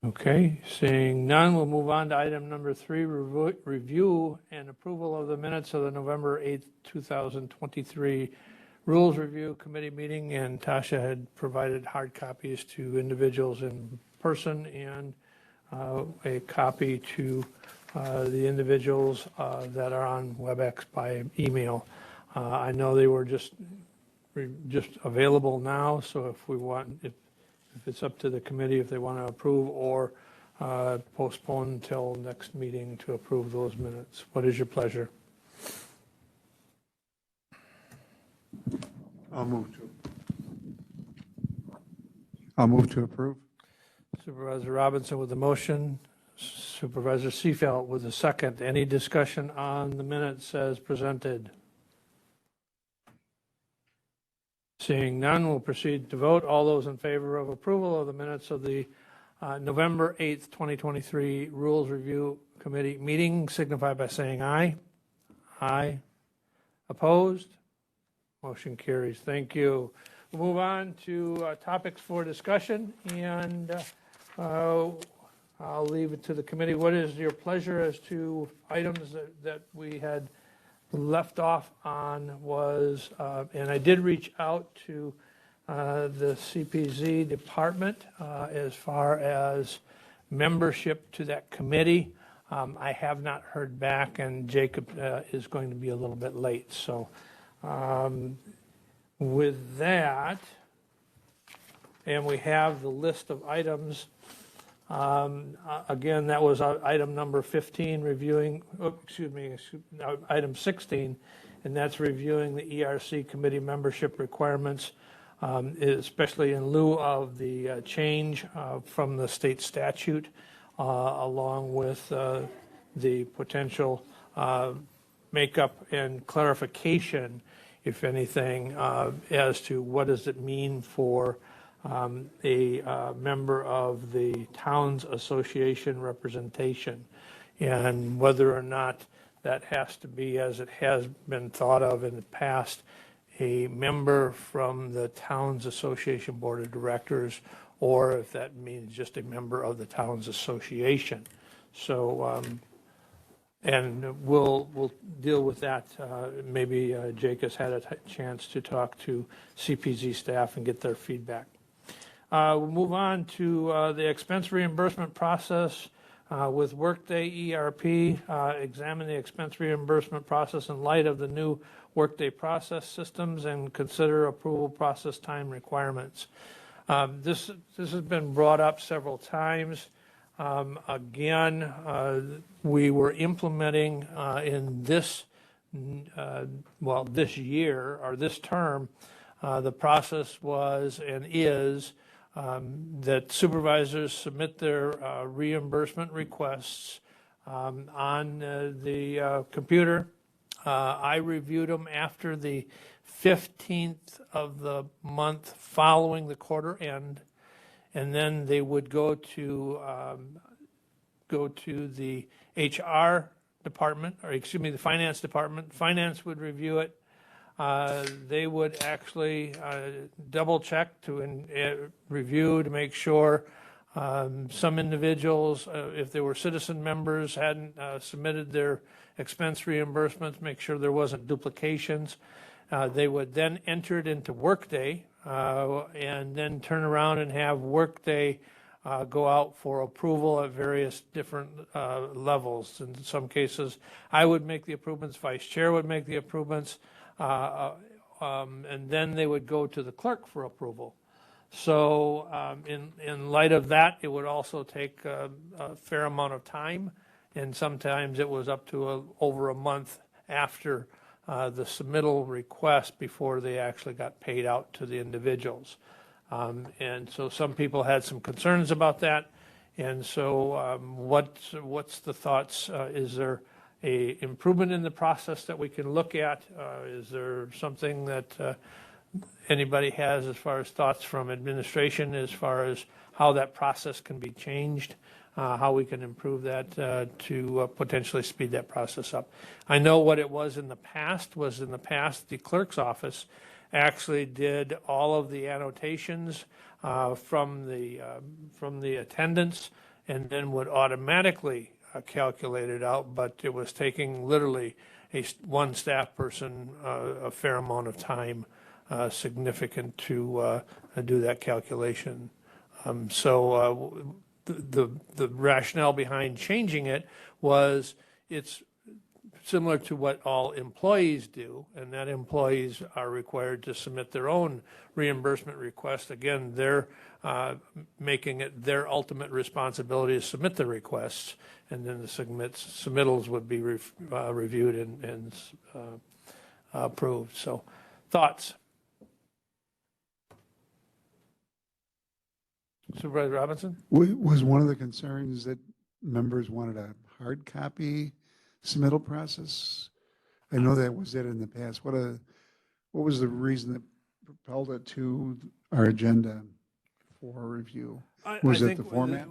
Okay, seeing none, we'll move on to item number 3, review and approval of the minutes of the November 8th, 2023 Rules Review Committee meeting. And Tasha had provided hard copies to individuals in person and a copy to the individuals that are on WebEx by email. I know they were just available now, so if we want, if it's up to the committee if they want to approve or postpone until next meeting to approve those minutes. What is your pleasure? I'll move to approve. Supervisor Robinson with the motion, Supervisor Seefeld with the second. Any discussion on the minutes as presented? Seeing none, we'll proceed to vote. All those in favor of approval of the minutes of the November 8th, 2023 Rules Review Committee meeting signify by saying aye. Aye. Opposed? Motion carries. Thank you. We'll move on to topics for discussion, and I'll leave it to the committee. What is your pleasure as to items that we had left off on was, and I did reach out to the CPZ department as far as membership to that committee. I have not heard back, and Jacob is going to be a little bit late. So with that, and we have the list of items. Again, that was item number 15, reviewing, item 16, and that's reviewing the ERC committee membership requirements, especially in lieu of the change from the state statute, along with the potential makeup and clarification, if anything, as to what does it mean for a member of the Towns Association representation, and whether or not that has to be, as it has been thought of in the past, a member from the Towns Association Board of Directors, or if that means just a member of the Towns Association. So, and we'll deal with that. Maybe Jake has had a chance to talk to CPZ staff and get their feedback. We'll move on to the expense reimbursement process with Workday ERP. Examine the expense reimbursement process in light of the new Workday process systems and consider approval process time requirements. This has been brought up several times. Again, we were implementing in this, this year or this term, the process was and is that supervisors submit their reimbursement requests on the computer. I reviewed them after the 15th of the month following the quarter end, and then they would go to the HR department, or excuse me, the finance department. Finance would review it. They would actually double check to review to make sure some individuals, if there were citizen members, hadn't submitted their expense reimbursements, make sure there wasn't duplications. They would then enter it into Workday and then turn around and have Workday go out for approval at various different levels. In some cases, I would make the approvals, Vice Chair would make the approvals, and then they would go to the clerk for approval. So in light of that, it would also take a fair amount of time, and sometimes it was up to over a month after the submittal request before they actually got paid out to the individuals. And so some people had some concerns about that. And so what's the thoughts? Is there a improvement in the process that we can look at? Is there something that anybody has as far as thoughts from administration as far as how that process can be changed, how we can improve that to potentially speed that process up? I know what it was in the past the clerk's office actually did all of the annotations from the attendance, and then would automatically calculate it out, but it was taking literally one staff person a fair amount of time, significant to do that calculation. So the rationale behind changing it was it's similar to what all employees do, and that employees are required to submit their own reimbursement request. Again, they're making it their ultimate responsibility to submit the requests, and then the submittals would be reviewed and approved. So, thoughts? Supervisor Robinson? Was one of the concerns that members wanted a hard copy submittal process? I know that was it in the past. What was the reason that propelled it to our agenda for review? Was it the format?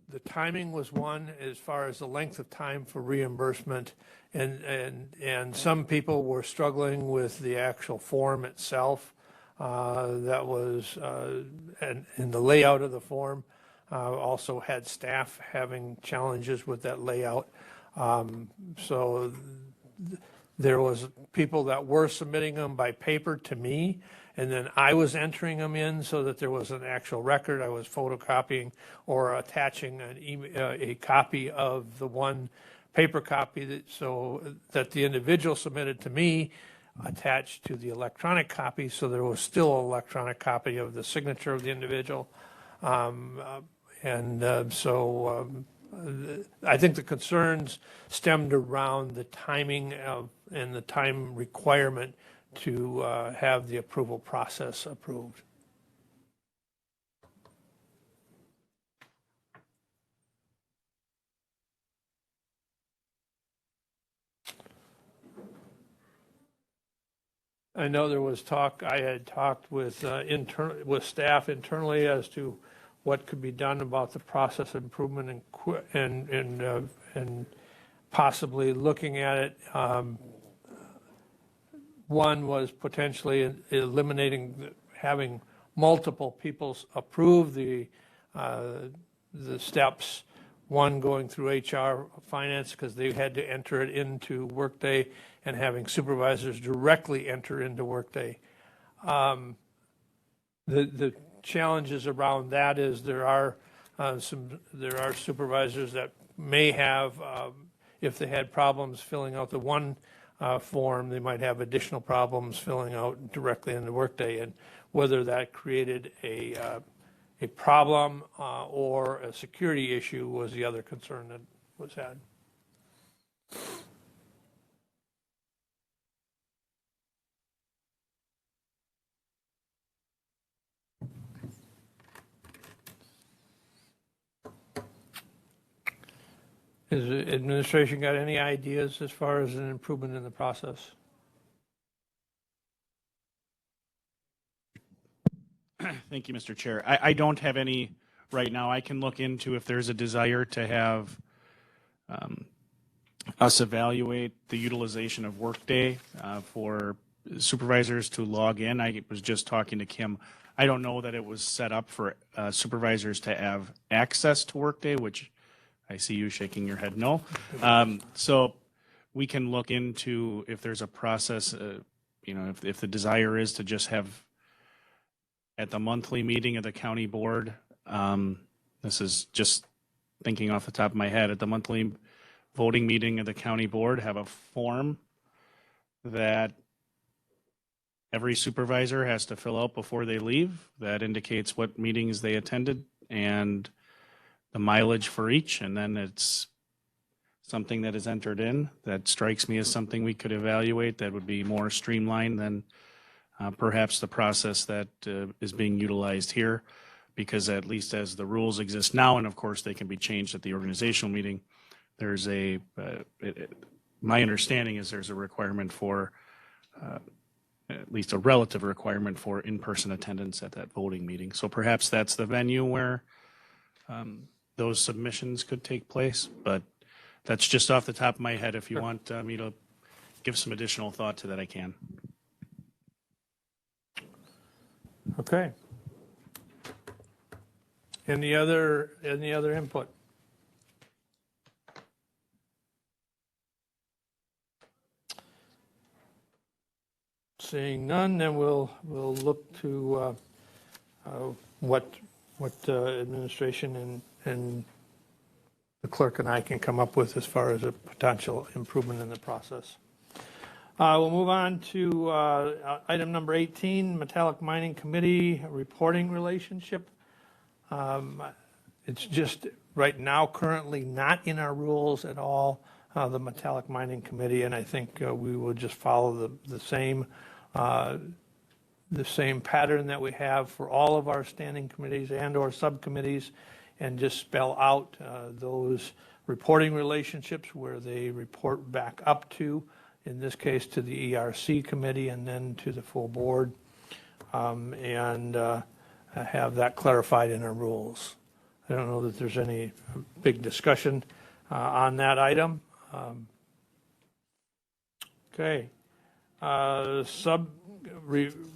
The timing was one, as far as the length of time for reimbursement, and some people were struggling with the actual form itself. That was, and the layout of the form. Also had staff having challenges with that layout. So there was people that were submitting them by paper to me, and then I was entering them in so that there was an actual record. I was photocopying or attaching a copy of the one paper copy so that the individual submitted to me, attached to the electronic copy, so there was still an electronic copy of the signature of the individual. I think the concerns stemmed around the timing and the time requirement to have the approval process approved. I know there was talk, I had talked with staff internally as to what could be done about the process improvement and possibly looking at it. One was potentially eliminating having multiple people approve the steps. One going through HR finance because they had to enter it into Workday, and having supervisors directly enter into Workday. The challenges around that is there are supervisors that may have, if they had problems filling out the one form, they might have additional problems filling out directly into Workday, and whether that created a problem or a security issue was the other concern that was had. Has the administration got any ideas as far as an improvement in the process? Thank you, Mr. Chair. I don't have any right now. I can look into if there's a desire to have us evaluate the utilization of Workday for supervisors to log in. I was just talking to Kim. I don't know that it was set up for supervisors to have access to Workday, which I see you shaking your head no. So we can look into if there's a process, if the desire is to just have at the monthly meeting of the county board, this is just thinking off the top of my head, at the monthly voting meeting of the county board, have a form that every supervisor has to fill out before they leave that indicates what meetings they attended and the mileage for each, and then it's something that is entered in. That strikes me as something we could evaluate that would be more streamlined than perhaps the process that is being utilized here, because at least as the rules exist now, and of course they can be changed at the organizational meeting, there's my understanding is there's a requirement for at least a relative requirement for in-person attendance at that voting meeting. So perhaps that's the venue where those submissions could take place, but that's just off the top of my head. If you want me to give some additional thought to that, I can. Okay. Any other input? Seeing none, then we'll look to what administration and the clerk and I can come up with as far as a potential improvement in the process. We'll move on to item number 18, Metallic Mining Committee reporting relationship. It's just right now currently not in our rules at all, the Metallic Mining Committee, and I think we will just follow the same pattern that we have for all of our standing committees and or subcommittees, and just spell out those reporting relationships where they report back up to, in this case, to the ERC committee and then to the full board, and have that clarified in our rules. I don't know that there's any big discussion on that item. Okay.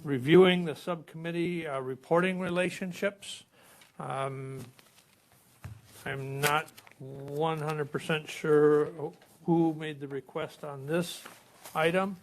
Reviewing the subcommittee reporting relationships. I'm not 100% sure who made the request on this item.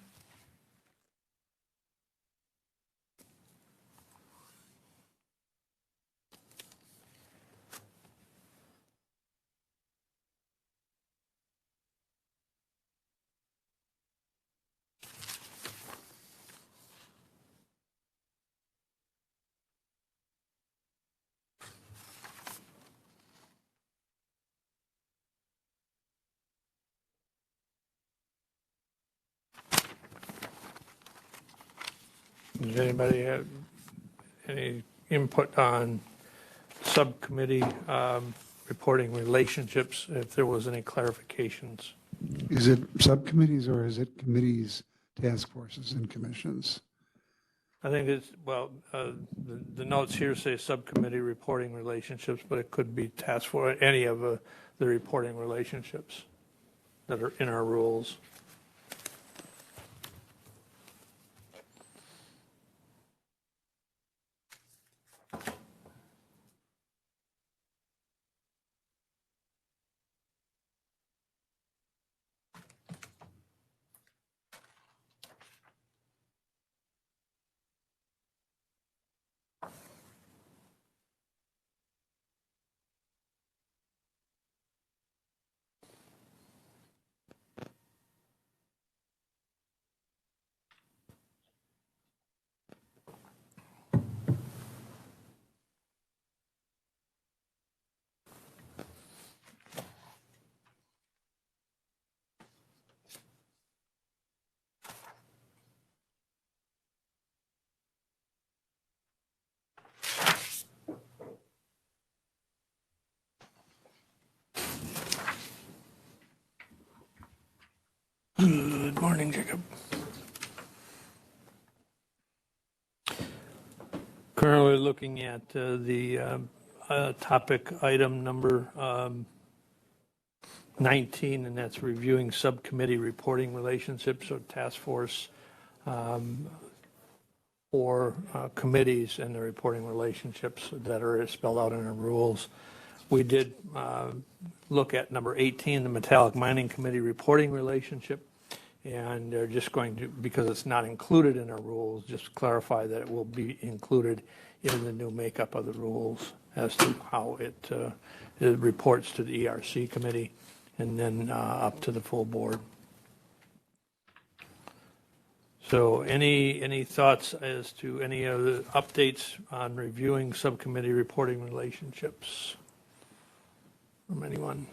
Does anybody have any input on subcommittee reporting relationships, if there was any clarifications? Is it subcommittees or is it committees, task forces, and commissions? I think it's, well, the notes here say subcommittee reporting relationships, but it could be task force, any of the reporting relationships that are in our rules. Good morning, Jacob. Currently looking at the topic item number 19, and that's reviewing subcommittee reporting relationships or task force or committees and the reporting relationships that are spelled out in our rules. We did look at number 18, the Metallic Mining Committee reporting relationship, and they're just going to, because it's not included in our rules, just clarify that it will be included in the new makeup of the rules as to how it reports to the ERC committee and then up to the full board. So any thoughts as to any of the updates on reviewing subcommittee reporting relationships from anyone?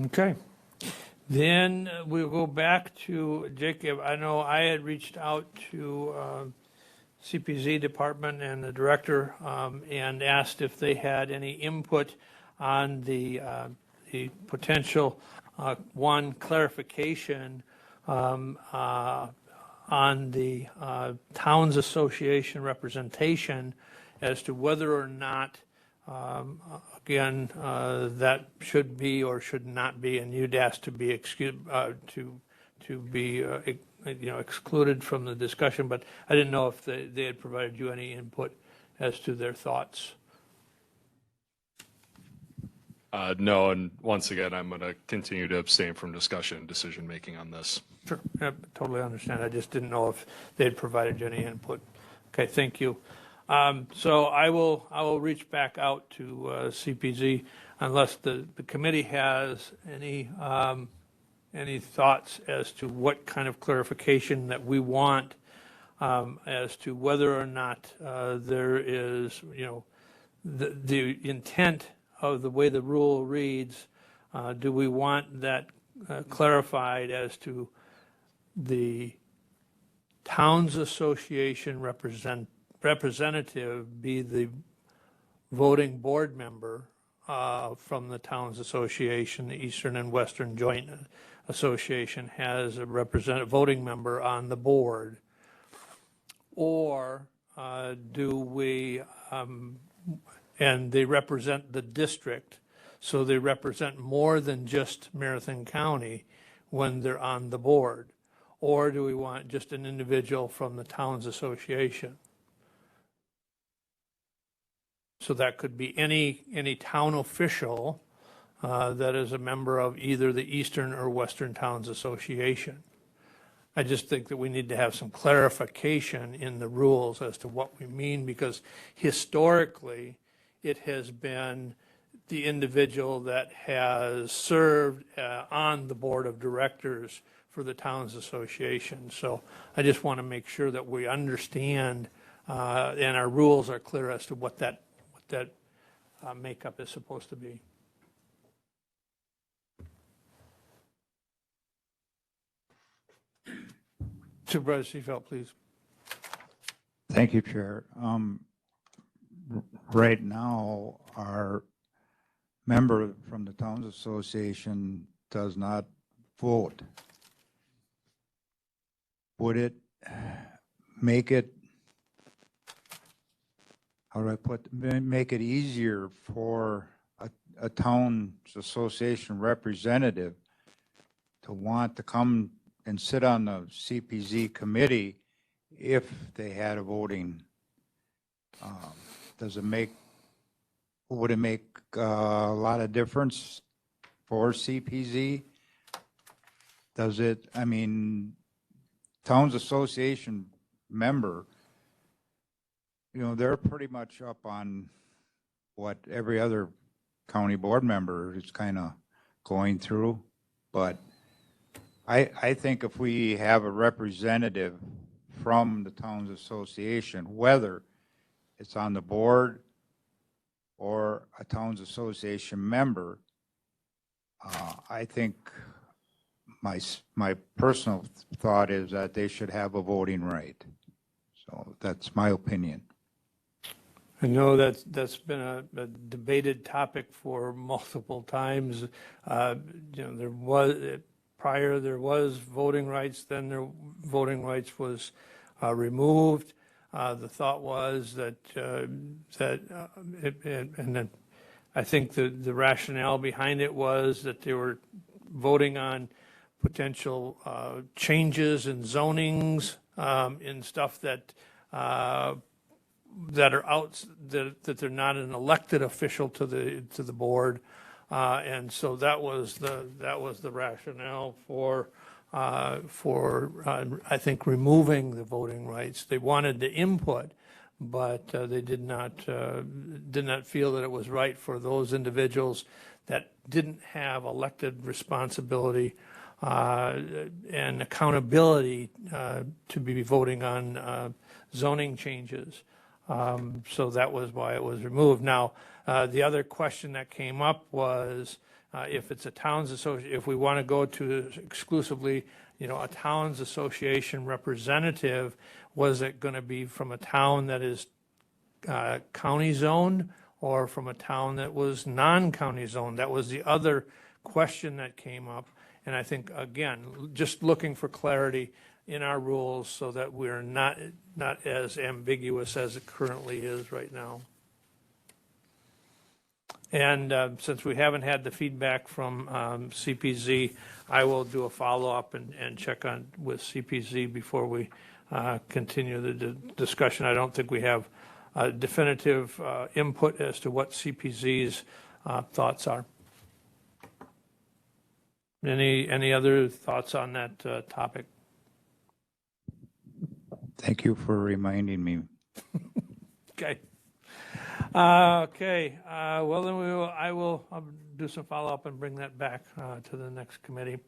Okay. Then we'll go back to Jacob. I know I had reached out to CPZ department and the director and asked if they had any input on the potential clarification on the Towns Association representation as to whether or not, again, that should be or should not be, and you'd asked to be to be excluded from the discussion, but I didn't know if they had provided you any input as to their thoughts. No, and once again, I'm going to continue to abstain from discussion and decision-making on this. Sure, I totally understand. I just didn't know if they had provided you any input. Okay, thank you. So I will reach back out to CPZ unless the committee has any thoughts as to what kind of clarification that we want as to whether or not there is, the intent of the way the rule reads. Do we want that clarified as to the Towns Association representative be the voting board member from the Towns Association, the Eastern and Western Joint Association has a voting member on the board? Or do we, and they represent the district, so they represent more than just Marathon County when they're on the board? Or do we want just an individual from the Towns Association? So that could be any town official that is a member of either the Eastern or Western Towns Association. I just think that we need to have some clarification in the rules as to what we mean, because historically it has been the individual that has served on the board of directors for the Towns Association. So I just want to make sure that we understand and our rules are clear as to what that makeup is supposed to be. Supervisor Seefeld, please. Thank you, Chair. Right now, our member from the Towns Association does not vote. Would it make it, how do I put, make it easier for a Towns Association representative to want to come and sit on the CPZ committee if they had a voting? Would it make a lot of difference for CPZ? Does it, I mean, Towns Association member, they're pretty much up on what every other county board member is kind of going through. But I think if we have a representative from the Towns Association, whether it's on the board or a Towns Association member, I think my personal thought is that they should have a voting right. So that's my opinion. I know that's been a debated topic for multiple times. There was voting rights, then their voting rights was removed. The thought was that and then I think the rationale behind it was that they were voting on potential changes in zonings, in stuff that are out, that they're not an elected official to the board, and so that was the rationale for I think removing the voting rights. They wanted the input, but they did not feel that it was right for those individuals that didn't have elected responsibility and accountability to be voting on zoning changes. So that was why it was removed. Now, the other question that came up was if it's a Towns Association, if we want to go to exclusively, a Towns Association representative, was it going to be from a town that is county zoned or from a town that was non-county zoned? That was the other question that came up. And I think, again, just looking for clarity, in our rules so that we're not as ambiguous as it currently is right now. And since we haven't had the feedback from CPZ, I will do a follow-up and check on with CPZ before we continue the discussion. I don't think we have definitive input as to what CPZ's thoughts are. Any other thoughts on that topic? Thank you for reminding me. Okay. Okay. Well, then I'll do some follow-up and bring that back to the next committee.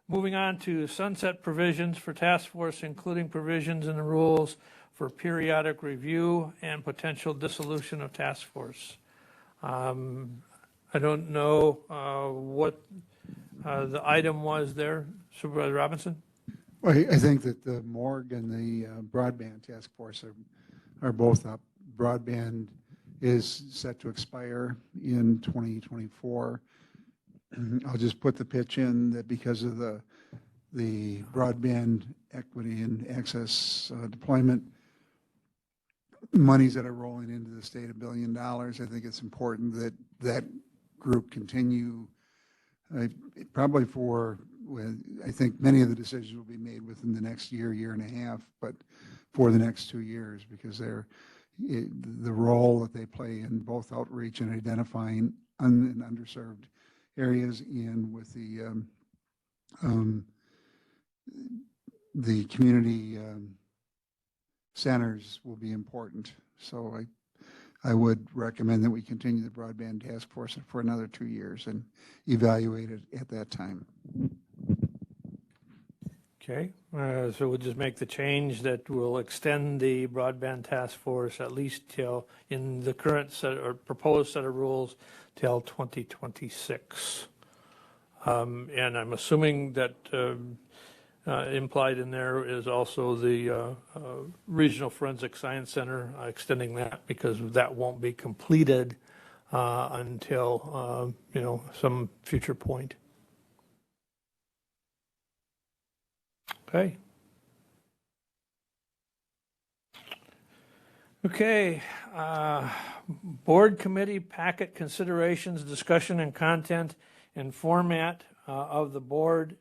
Moving on to sunset provisions for task force, including provisions in the rules for periodic review and potential dissolution of task force. I don't know what the item was there, Supervisor Robinson? Well, I think that the morgue and the broadband task force are both up. Broadband is set to expire in 2024. I'll just put the pitch in that because of the broadband equity and access deployment monies that are rolling into the state, $1 billion, I think it's important that that group continue probably I think many of the decisions will be made within the next year and a half, but for the next 2 years, because the role that they play in both outreach and identifying and underserved areas and with the community centers will be important. So I would recommend that we continue the broadband task force for another 2 years and evaluate it at that time. Okay, so we'll just make the change that we'll extend the broadband task force at least till, in the current set or proposed set of rules, till 2026. And I'm assuming that implied in there is also the Regional Forensic Science Center, extending that because that won't be completed until, some future point. Okay. Okay. Board committee packet considerations, discussion and content and format of the board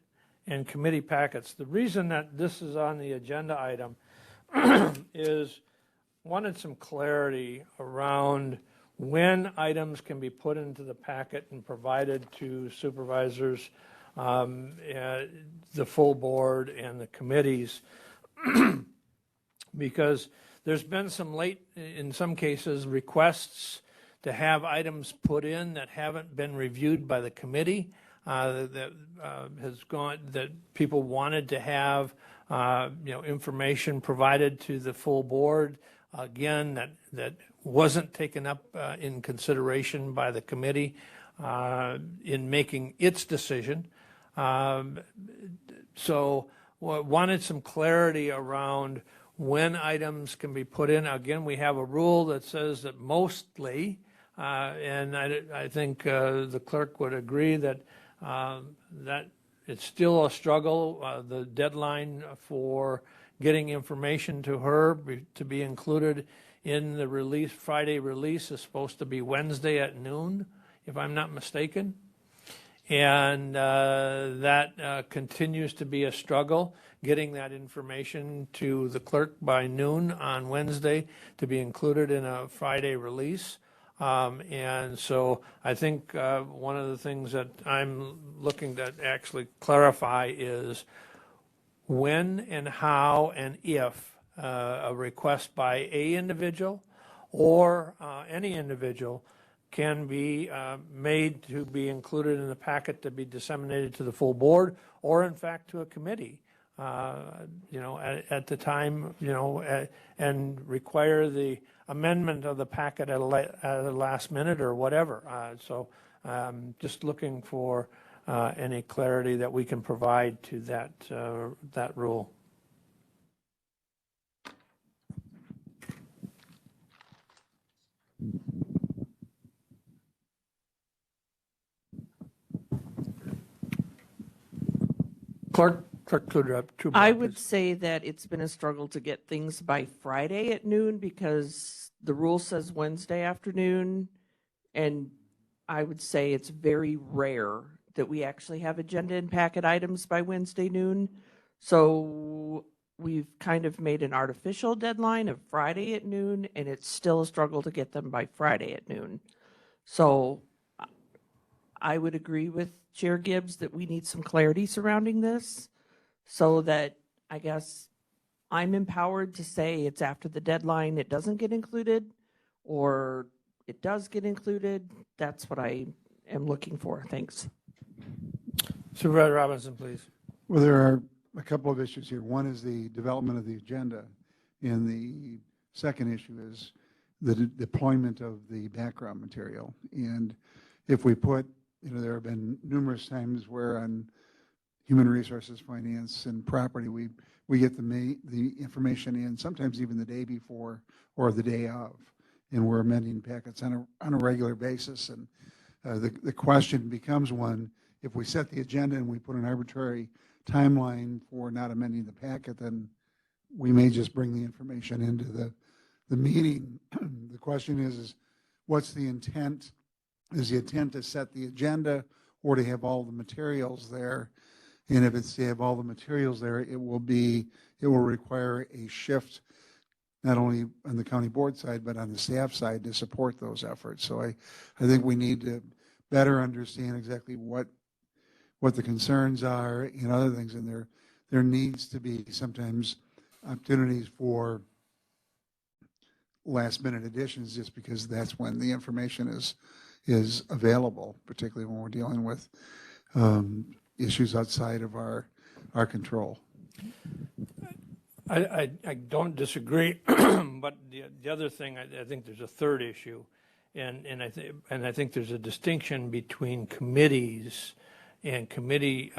and committee packets. The reason that this is on the agenda item is wanted some clarity around when items can be put into the packet and provided to supervisors, the full board and the committees, because there's been some in some cases, requests to have items put in that haven't been reviewed by the committee, that people wanted to have, information provided to the full board. Again, that wasn't taken up in consideration by the committee in making its decision. So wanted some clarity around when items can be put in. Again, we have a rule that says that mostly, and I think the clerk would agree that that it's still a struggle. The deadline for getting information to her to be included in the Friday release is supposed to be Wednesday at noon, if I'm not mistaken. And that continues to be a struggle, getting that information to the clerk by noon on Wednesday to be included in a Friday release. And so I think one of the things that I'm looking to actually clarify is when and how and if a request by an individual or any individual can be made to be included in the packet to be disseminated to the full board, or in fact to a committee, at the time, and require the amendment of the packet at a last minute or whatever. So just looking for any clarity that we can provide to that rule. Clerk, Clerk Kluger, I would say that it's been a struggle to get things by Friday at noon because the rule says Wednesday afternoon. And I would say it's very rare that we actually have agenda and packet items by Wednesday noon. So we've kind of made an artificial deadline of Friday at noon, and it's still a struggle to get them by Friday at noon. So I would agree with Chair Gibbs that we need some clarity surrounding this so that I guess I'm empowered to say it's after the deadline, it doesn't get included, or it does get included. That's what I am looking for. Thanks. Supervisor Robinson, please. Well, there are a couple of issues here. One is the development of the agenda, and the second issue is the deployment of the background material. And if we put, there have been numerous times where on human resources, finance, and property, we get the information in, sometimes even the day before or the day of, and we're amending packets on a regular basis. And the question becomes one, if we set the agenda and we put an arbitrary timeline for not amending the packet, then we may just bring the information into the meeting. The question is what's the intent? Is the intent to set the agenda or to have all the materials there? And if it's to have all the materials there, it will require a shift, not only on the county board side, but on the staff side to support those efforts. So I think we need to better understand exactly what the concerns are and other things. And there needs to be sometimes opportunities for last minute additions just because that's when the information is available, particularly when we're dealing with issues outside of our control. I don't disagree, but the other thing, I think there's a third issue, and I think there's a distinction between committees and committee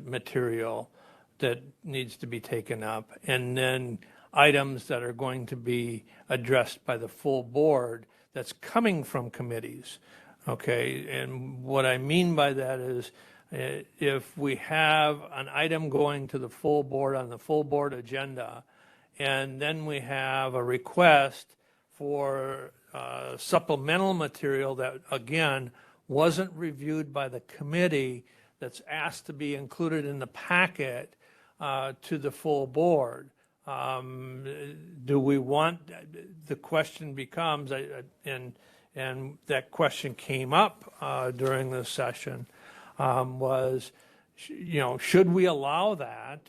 material that needs to be taken up, and then items that are going to be addressed by the full board that's coming from committees. Okay, and what I mean by that is if we have an item going to the full board on the full board agenda, and then we have a request for supplemental material that, again, wasn't reviewed by the committee that's asked to be included in the packet to the full board. Do we want, the question becomes, and that question came up during this session, was, should we allow that,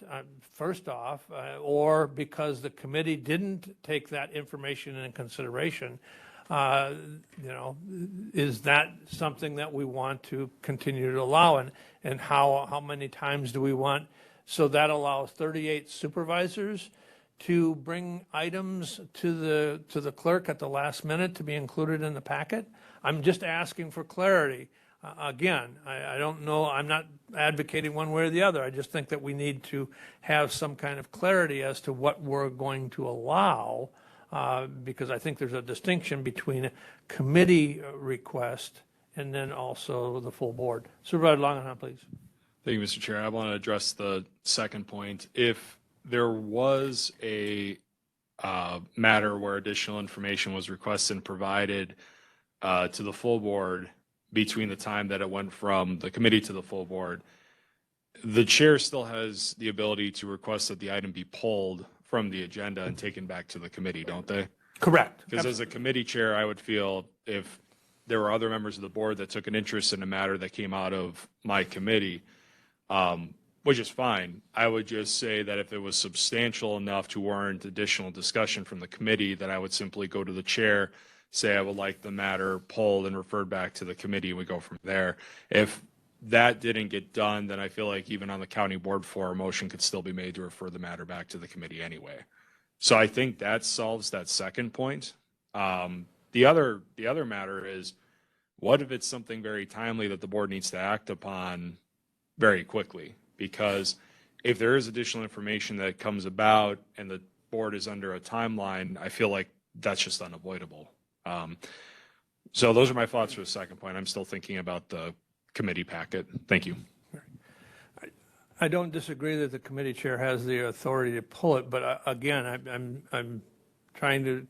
first off, or because the committee didn't take that information into consideration, is that something that we want to continue to allow, and how many times do we want? So that allows 38 supervisors to bring items to the clerk at the last minute to be included in the packet. I'm just asking for clarity. Again, I don't know, I'm not advocating one way or the other. I just think that we need to have some kind of clarity as to what we're going to allow, because I think there's a distinction between a committee request and then also the full board. Supervisor Longenham, please. Thank you, Mr. Chair. I want to address the second point. If there was a matter where additional information was requested and provided to the full board between the time that it went from the committee to the full board, the chair still has the ability to request that the item be pulled from the agenda and taken back to the committee, don't they? Correct. Because as a committee chair, I would feel if there were other members of the board that took an interest in a matter that came out of my committee, which is fine. I would just say that if it was substantial enough to warrant additional discussion from the committee, that I would simply go to the chair, say I would like the matter pulled and referred back to the committee, and we go from there. If that didn't get done, then I feel like even on the county board floor, a motion could still be made to refer the matter back to the committee anyway. So I think that solves that second point. The other matter is, what if it's something very timely that the board needs to act upon very quickly? Because if there is additional information that comes about and the board is under a timeline, I feel like that's just unavoidable. So those are my thoughts for the second point. I'm still thinking about the committee packet. Thank you. I don't disagree that the committee chair has the authority to pull it, but again, I'm trying to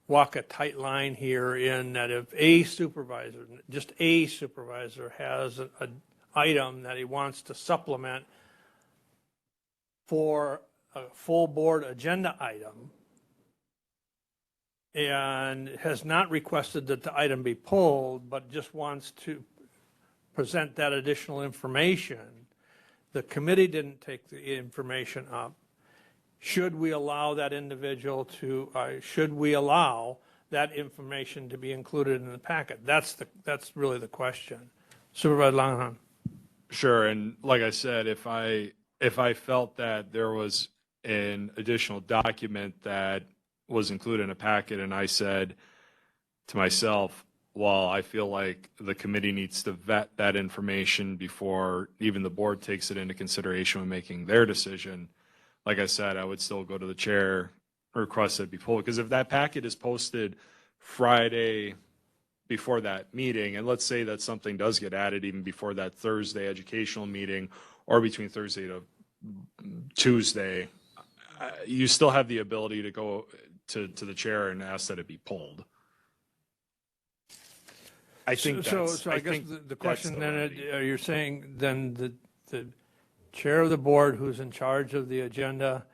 walk a tight line here in that if a supervisor, just a supervisor, has an item that he wants to supplement for a full board agenda item and has not requested that the item be pulled, but just wants to present that additional information, the committee didn't take the information up. Should we allow that individual to, should we allow that information to be included in the packet? That's really the question. Supervisor Longhorn. Sure, and like I said, if I felt that there was an additional document that was included in a packet and I said to myself, well, I feel like the committee needs to vet that information before even the board takes it into consideration when making their decision, like I said, I would still go to the chair, request that it be pulled. Because if that packet is posted Friday before that meeting, and let's say that something does get added even before that Thursday educational meeting or between Thursday to Tuesday, you still have the ability to go to the chair and ask that it be pulled. I think So that's, I guess think the that's question the then, remedy. you're saying then the chair of the board who's in charge of the agenda,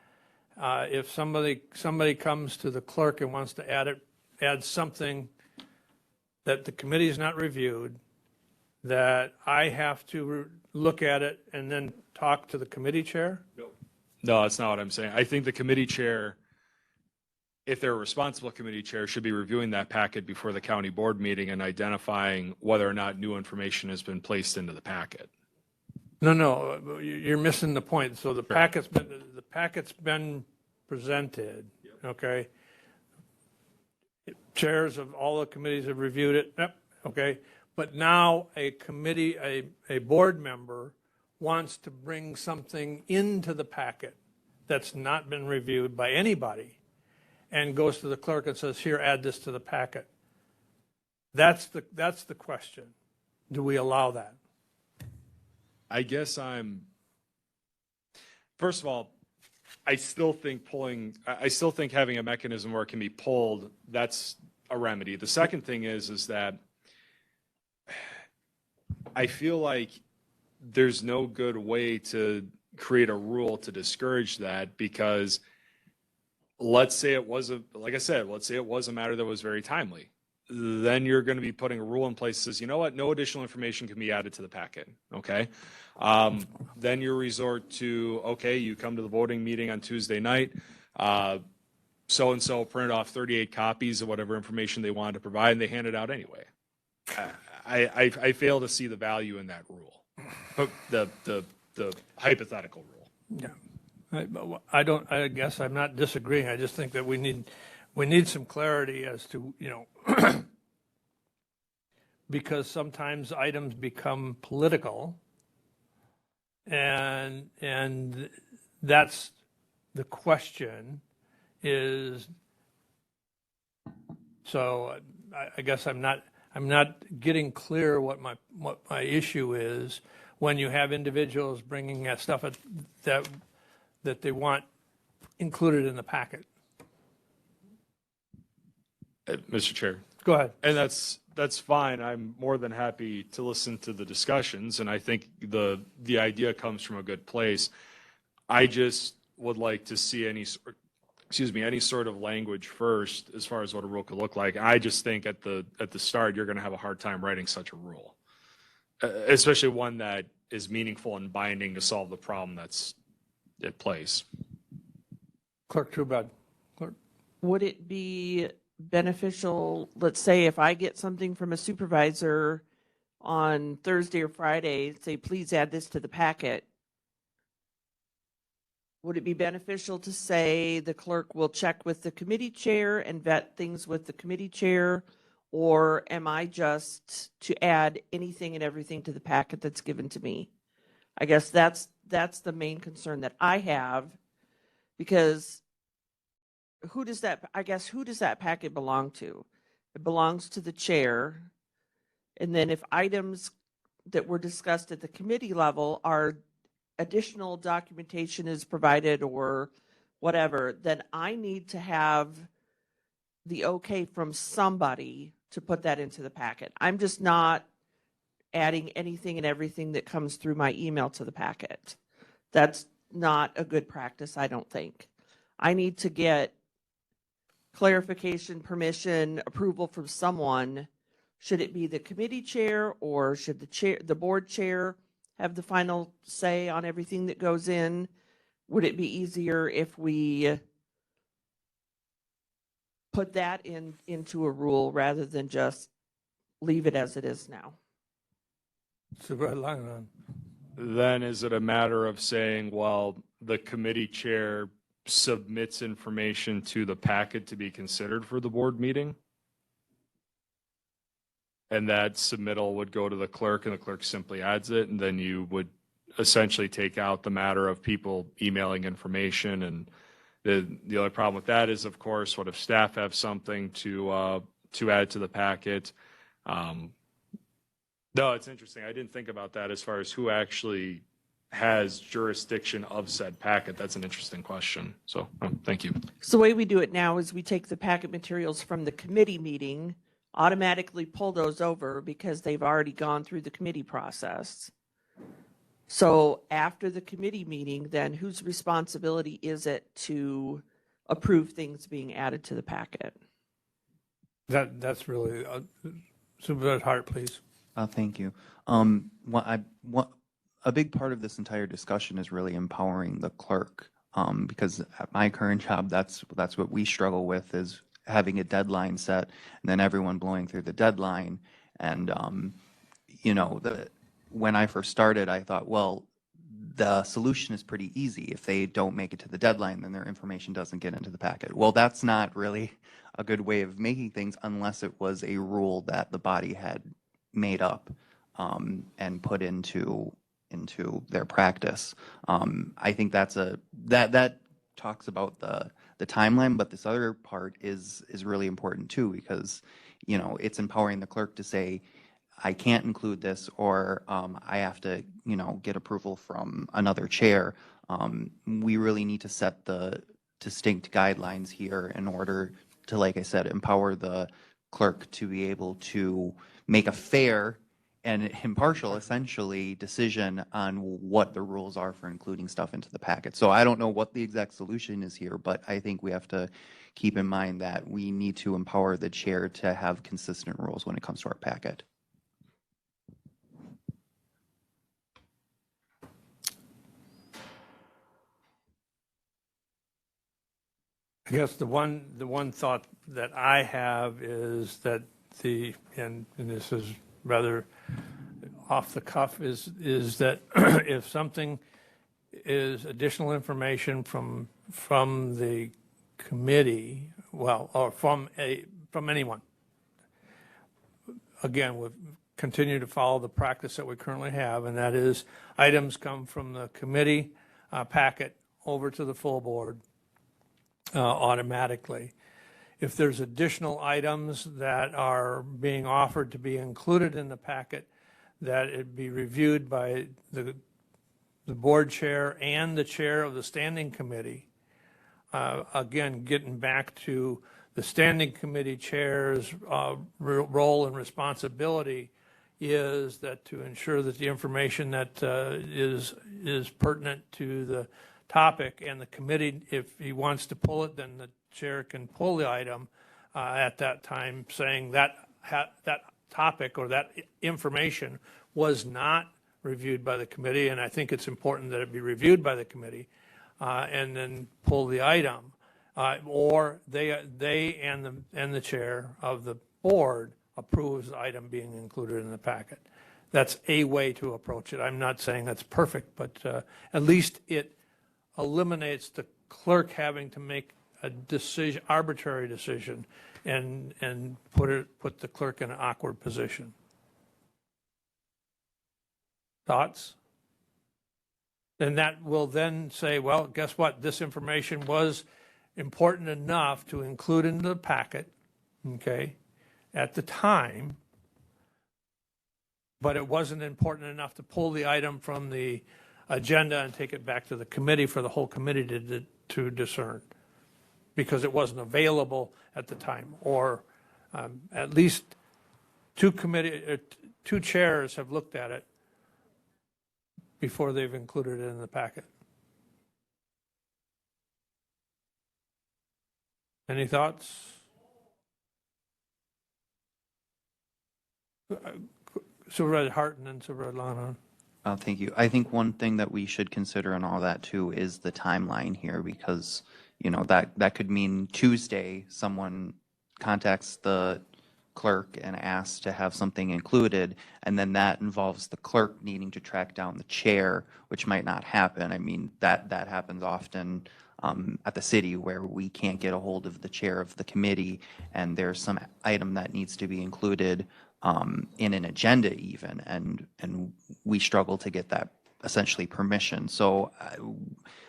if somebody comes to the clerk and wants to add something that the committee has not reviewed, that I have to look at it and then talk to the committee chair? No, that's not what I'm saying. I think the committee chair, if they're a responsible committee chair, should be reviewing that packet before the county board meeting and identifying whether or not new information has been placed into the packet. No, you're missing the point. So the packet's been presented, okay? Chairs of all the committees have reviewed it, yep, okay? But now a committee, a board member wants to bring something into the packet that's not been reviewed by anybody and goes to the clerk and says, here, add this to the packet. That's the question. Do we allow that? I guess first of all, I still think having a mechanism where it can be pulled, that's a remedy. The second thing is that I feel like there's no good way to create a rule to discourage that, because let's say it was like I said, let's say it was a matter that was very timely. Then you're going to be putting a rule in place that says, you know what, no additional information can be added to the packet, okay? Then you resort to, okay, you come to the voting meeting on Tuesday night, so-and-so printed off 38 copies of whatever information they wanted to provide, and they hand it out anyway. I fail to see the value in that rule, the hypothetical rule. Yeah. I guess I'm not disagreeing. I just think that we need some clarity as to, because sometimes items become political, and that's the question is, so I guess I'm not getting clear what my issue is when you have individuals bringing that stuff that they want included in the packet. Mr. Chair. Go ahead. And that's fine. I'm more than happy to listen to the discussions, and I think the idea comes from a good place. I just would like to see any sort of language first as far as what a rule could look like. I just think at the start you're going to have a hard time writing such a rule, especially one that is meaningful and binding to solve the problem that's at place. Clerk Trubad. Clerk. Would it be beneficial, let's say if I get something from a supervisor on Thursday or Friday, say, please add this to the packet, would it be beneficial to say the clerk will check with the committee chair and vet things with the committee chair? Or am I just to add anything and everything to the packet that's given to me? I guess that's the main concern that I have, because who does that packet belong to? It belongs to the chair. And then if items that were discussed at the committee level are additional documentation is provided or whatever, then I need to have the okay from somebody to put that into the packet. I'm just not adding anything and everything that comes through my email to the packet. That's not a good practice, I don't think. I need to get clarification, permission, approval from someone. Should it be the committee chair or should the board chair have the final say on everything that goes in? Would it be easier if we put that into a rule rather than just leave it as it is now? Supervisor Langenau. Then is it a matter of saying, well, the committee chair submits information to the packet to be considered for the board meeting? And that submittal would go to the clerk and the clerk simply adds it, and then you would essentially take out the matter of people emailing information. And the only problem with that is, of course, what if staff have something to add to the packet? No, it's interesting. I didn't think about that as far as who actually has jurisdiction of said packet. That's an interesting question. So, thank you. So the way we do it now is we take the packet materials from the committee meeting, automatically pull those over because they've already gone through the committee process. So after the committee meeting, then whose responsibility is it to approve things being added to the packet? That's really, Supervisor Hart, please. Thank you. A big part of this entire discussion is really empowering the clerk, because at my current job, that's what we struggle with, is having a deadline set and then everyone blowing through the deadline. And when I first started, I thought, well, the solution is pretty easy. If they don't make it to the deadline, then their information doesn't get into the packet. Well, that's not really a good way of making things unless it was a rule that the body had made up and put into their practice. I think that talks about the timeline, but this other part is really important too, because it's empowering the clerk to say, I can't include this, or I have to get approval from another chair. We really need to set the distinct guidelines here in order to, like I said, empower the clerk to be able to make a fair and impartial, essentially, decision on what the rules are for including stuff into the packet. So I don't know what the exact solution is here, but I think we have to keep in mind that we need to empower the chair to have consistent rules when it comes to our packet. I guess the one thought that I have is that and this is rather off the cuff, is that if something is additional information from the committee, well, or from anyone, again, we've continued to follow the practice that we currently have, and that is items come from the committee packet over to the full board automatically. If there's additional items that are being offered to be included in the packet, that it be reviewed by the board chair and the chair of the standing committee. Again, getting back to the standing committee chair's role and responsibility is that to ensure that the information that is pertinent to the topic, and the committee, if he wants to pull it, then the chair can pull the item at that time, saying that that topic or that information was not reviewed by the committee, and I think it's important that it be reviewed by the committee, and then pull the item, or they and the chair of the board approves the item being included in the packet. That's a way to approach it. I'm not saying that's perfect, but at least it eliminates the clerk having to make a decision, arbitrary decision, and put the clerk in an awkward position. Thoughts? And that will then say, well, guess what? This information was important enough to include into the packet, okay, at the time, but it wasn't important enough to pull the item from the agenda and take it back to the committee for the whole committee to discern, because it wasn't available at the time, or at least two chairs have looked at it before they've included it in the packet. Any thoughts? Supervisor Hart and then Supervisor Longhorn. Thank you. I think one thing that we should consider in all that too is the timeline here, because, you know, that could mean Tuesday, someone contacts the clerk and asks to have something included, and then that involves the clerk needing to track down the chair, which might not happen. I mean, that happens often at the city, where we can't get a hold of the chair of the committee, and there's some item that needs to be included in an agenda even, and we struggle to get that essentially permission. So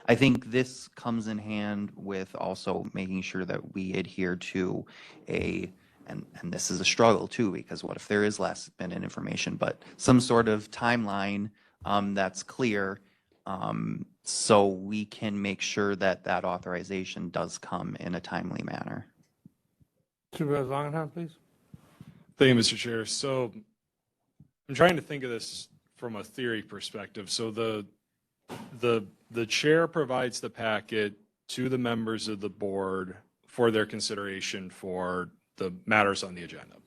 I think this comes in hand with also making sure that we adhere to and this is a struggle too, because what if there is last minute information, but some sort of timeline that's clear, so we can make sure that that authorization does come in a timely manner. Supervisor Longhorn, please. Thank you, Mr. Chair. So I'm trying to think of this from a theory perspective. So the chair provides the packet to the members of the board for their consideration for the matters on the agenda.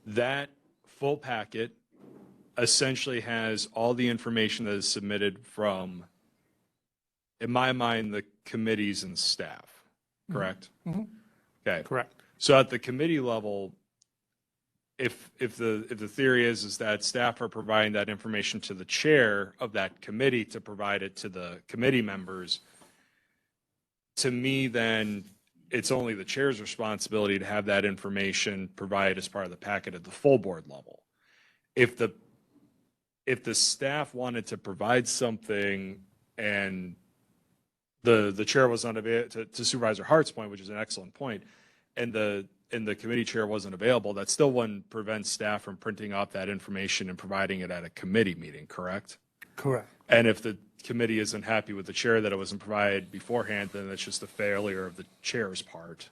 That full packet essentially has all the information that is submitted from, in my mind, the committees and staff, correct? Mm-hmm. Okay. Correct. So at the committee level, if the theory is that staff are providing that information to the chair of that committee to provide it to the committee members, to me, then it's only the chair's responsibility to have that information provided as part of the packet at the full board level. If the staff wanted to provide something and the chair was unavailable, to Supervisor Hart's point, which is an excellent point, and the committee chair wasn't available, that still wouldn't prevent staff from printing off that information and providing it at a committee meeting, correct? Correct. And if the committee isn't happy with the chair that it wasn't provided beforehand, then that's just a failure of the chair's part,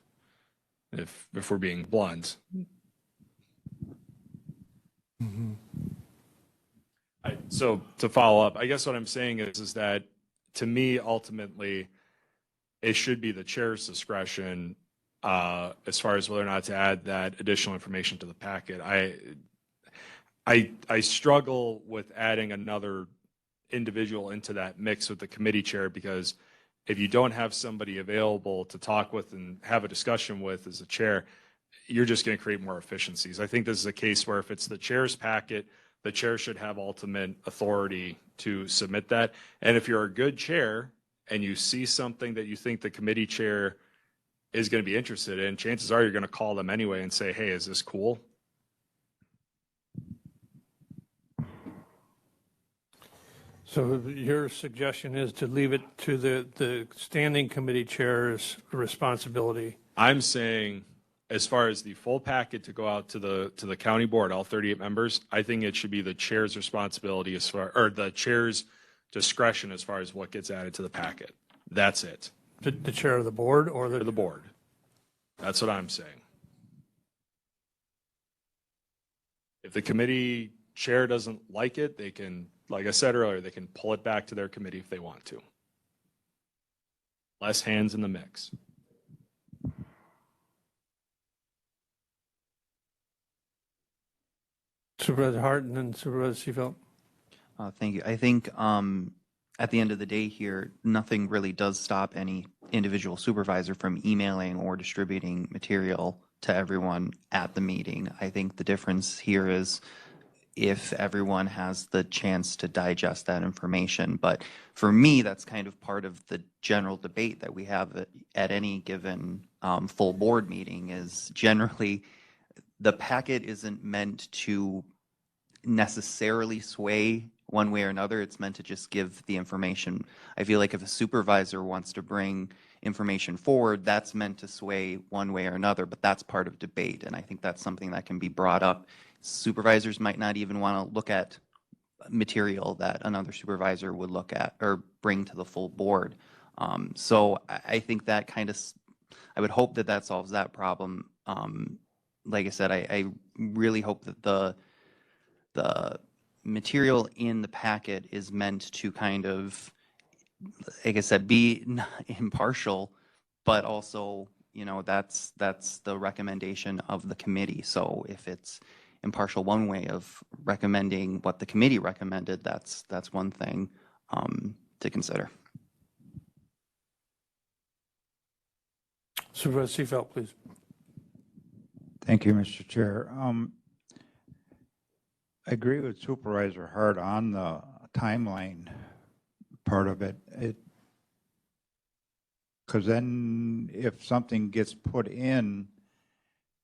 if we're being blunt. Mm-hmm. So to follow up, I guess what I'm saying is that, to me, ultimately, it should be the chair's discretion as far as whether or not to add that additional information to the packet. I struggle with adding another individual into that mix with the committee chair, because if you don't have somebody available to talk with and have a discussion with as a chair, you're just going to create more efficiencies. I think this is a case where if it's the chair's packet, the chair should have ultimate authority to submit that. And if you're a good chair and you see something that you think the committee chair is going to be interested in, chances are you're going to call them anyway and say, hey, is this cool? So your suggestion is to leave it to the standing committee chair's responsibility? I'm saying, as far as the full packet to go out to the county board, all 38 members, I think it should be the chair's responsibility or the chair's discretion as far as what gets added to the packet. That's it. The chair of the board or The board. That's what I'm saying. If the committee chair doesn't like it, they can, like I said earlier, they can pull it back to their committee if they want to. Less hands in the mix. Supervisor Hart and then Supervisor Seefeld. Thank you. I think at the end of the day here, nothing really does stop any individual supervisor from emailing or distributing material to everyone at the meeting. I think the difference here is if everyone has the chance to digest that information. But for me, that's kind of part of the general debate that we have at any given full board meeting, is generally the packet isn't meant to necessarily sway one way or another. It's meant to just give the information. I feel like if a supervisor wants to bring information forward, that's meant to sway one way or another, but that's part of debate. And I think that's something that can be brought up. Supervisors might not even want to look at material that another supervisor would look at or bring to the full board. So I think that kind of, I would hope that that solves that problem. Like I said, I really hope that the material in the packet is meant to kind of, like I said, be impartial, but also, you know, that's the recommendation of the committee. So if it's impartial one way of recommending what the committee recommended, that's one thing to consider. Supervisor Seifelt, please. Thank you, Mr. Chair. I agree with Supervisor Hart on the timeline part of it. Because then if something gets put in,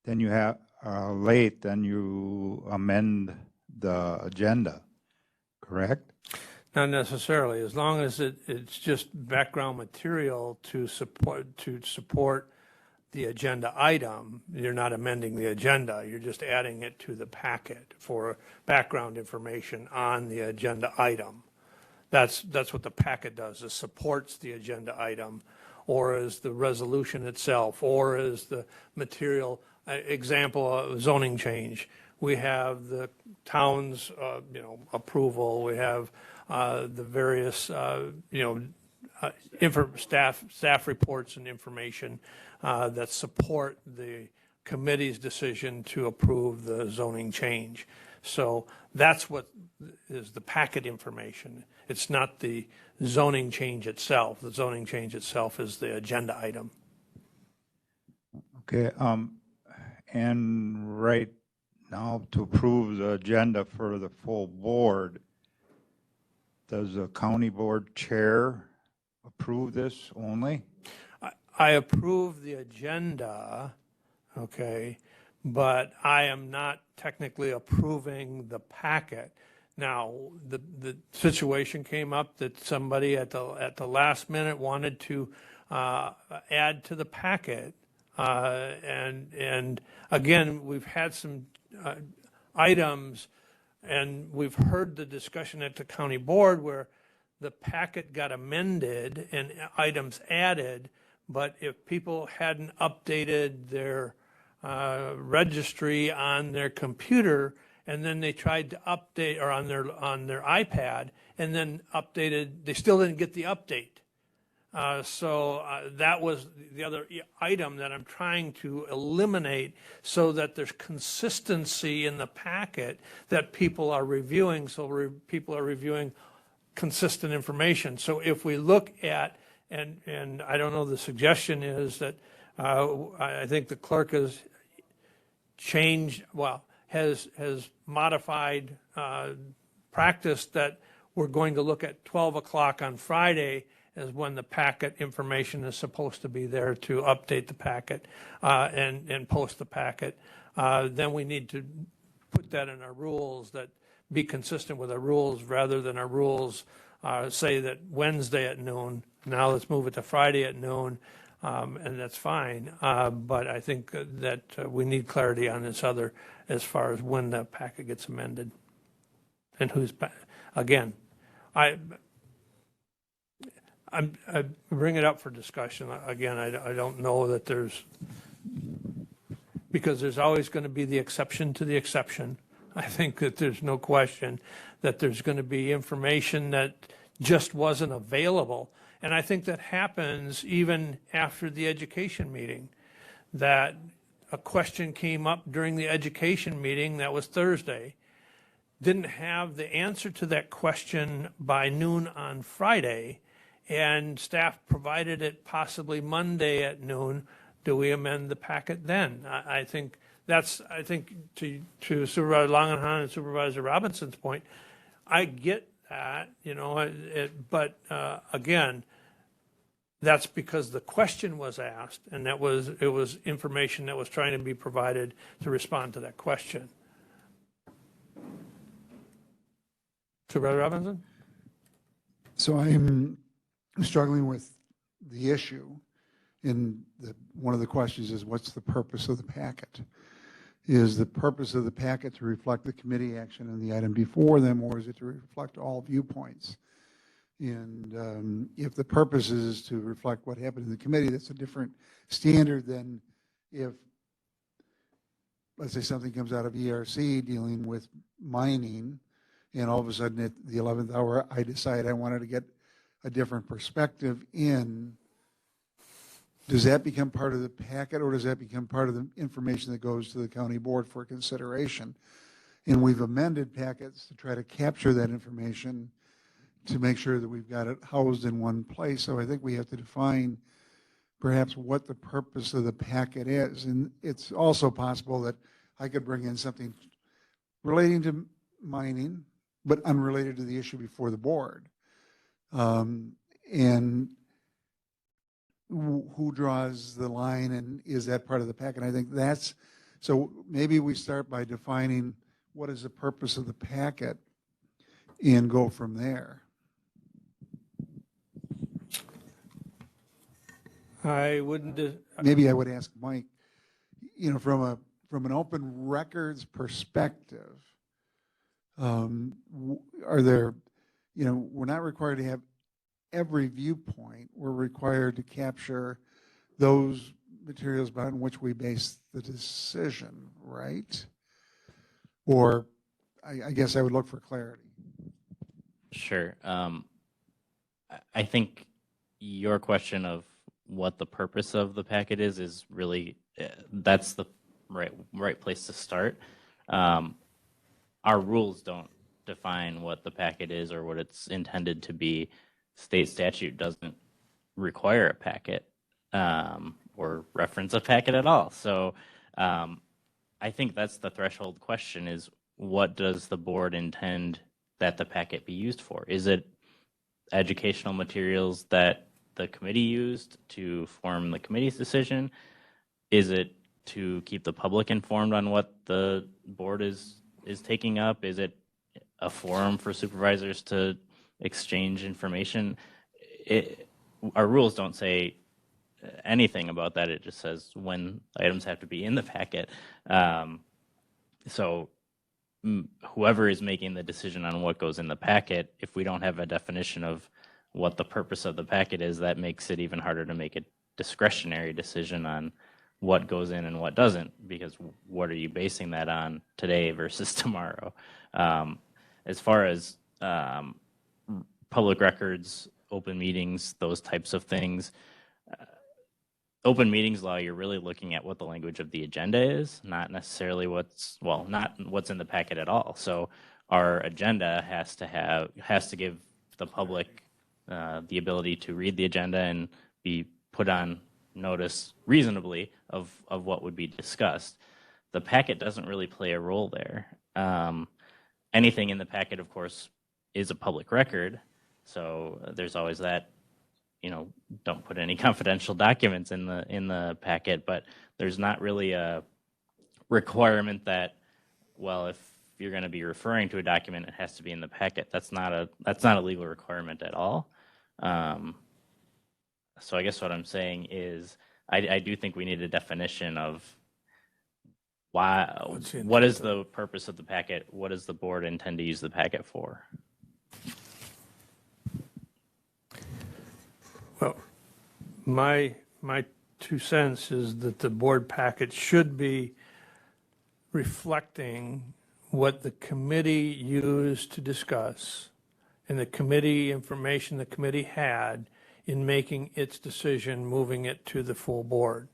then you have late, then you amend the agenda, correct? Not necessarily, as long as it's just background material to support the agenda item. You're not amending the agenda, you're just adding it to the packet for background information on the agenda item. That's what the packet does, is supports the agenda item, or is the resolution itself, or is the material, example, zoning change. We have the town's, approval, we have the various, staff reports and information that support the committee's decision to approve the zoning change. So that's what is the packet information. It's not the zoning change itself. The zoning change itself is the agenda item. Okay, and right now to approve the agenda for the full board, does the county board chair approve this only? I approve the agenda, okay, but I am not technically approving the packet. Now, the situation came up that somebody at the last minute wanted to add to the packet. And again, we've had some items, and we've heard the discussion at the county board where the packet got amended and items added, but if people hadn't updated their registry on their computer, and then they tried to update, or on their iPad, and then updated, they still didn't get the update. So that was the other item that I'm trying to eliminate, so that there's consistency in the packet that people are reviewing, so people are reviewing consistent information. So if we look at, and I don't know, the suggestion is that I think the clerk has changed, has modified practice that we're going to look at 12 o'clock on Friday as when the packet information is supposed to be there to update the packet and post the packet. Then we need to put that in our rules, that be consistent with our rules, rather than our rules say that Wednesday at noon. Now let's move it to Friday at noon, and that's fine. But I think that we need clarity on this other, as far as when the packet gets amended and who's, again, I bring it up for discussion. Again, I don't know that there's, because there's always going to be the exception to the exception. I think that there's no question that there's going to be information that just wasn't available. And I think that happens even after the education meeting, that a question came up during the education meeting, that was Thursday, didn't have the answer to that question by noon on Friday, and staff provided it possibly Monday at noon. Do we amend the packet then? I think to Supervisor Langenhahn and Supervisor Robinson's point, I get that, but again, that's because the question was asked, and it was information that was trying to be provided to respond to that question. Supervisor Robinson? So I'm struggling with the issue. One of the questions is, what's the purpose of the packet? is the purpose of the packet to reflect the committee action and the item before them, or is it to reflect all viewpoints? And if the purpose is to reflect what happened in the committee, that's a different standard than if, let's say, something comes out of ERC dealing with mining, and all of a sudden at the 11th hour, I decide I wanted to get a different perspective in. Does that become part of the packet, or does that become part of the information that goes to the county board for consideration? And we've amended packets to try to capture that information to make sure that we've got it housed in one place. So I think we have to define perhaps what the purpose of the packet is. And it's also possible that I could bring in something relating to mining, but unrelated to the issue before the board. And who draws the line, and is that part of the packet? I think that's, so maybe we start by defining what is the purpose of the packet and go from there. I wouldn't, Maybe I would ask Mike, from an open records perspective, are there, we're not required to have every viewpoint. We're required to capture those materials upon which we base the decision, right? Or I guess I would look for clarity. Sure. I think your question of what the purpose of the packet is really, that's the right place to start. Our rules don't define what the packet is or what it's intended to be. State statute doesn't require a packet or reference a packet at all. So I think that's the threshold question, is what does the board intend that the packet be used for? Is it educational materials that the committee used to form the committee's decision? Is it to keep the public informed on what the board is taking up? Is it a forum for supervisors to exchange information? Our rules don't say anything about that. It just says when items have to be in the packet. So whoever is making the decision on what goes in the packet, if we don't have a definition of what the purpose of the packet is, that makes it even harder to make a discretionary decision on what goes in and what doesn't, because what are you basing that on today versus tomorrow? As far as public records, open meetings, those types of things, open meetings law, you're really looking at what the language of the agenda is, not necessarily not what's in the packet at all. So our agenda has to give the public the ability to read the agenda and be put on notice reasonably of what would be discussed. The packet doesn't really play a role there. Anything in the packet, of course, is a public record. So there's always that, don't put any confidential documents in the packet, but there's not really a requirement that, well, if you're going to be referring to a document, it has to be in the packet. That's not a legal requirement at all. So I guess what I'm saying is I do think we need a definition of what is the purpose of the packet? What does the board intend to use the packet for? well, my 2 cents is that the board packet should be reflecting what the committee used to discuss and the committee information the committee had in making its decision, moving it to the full board.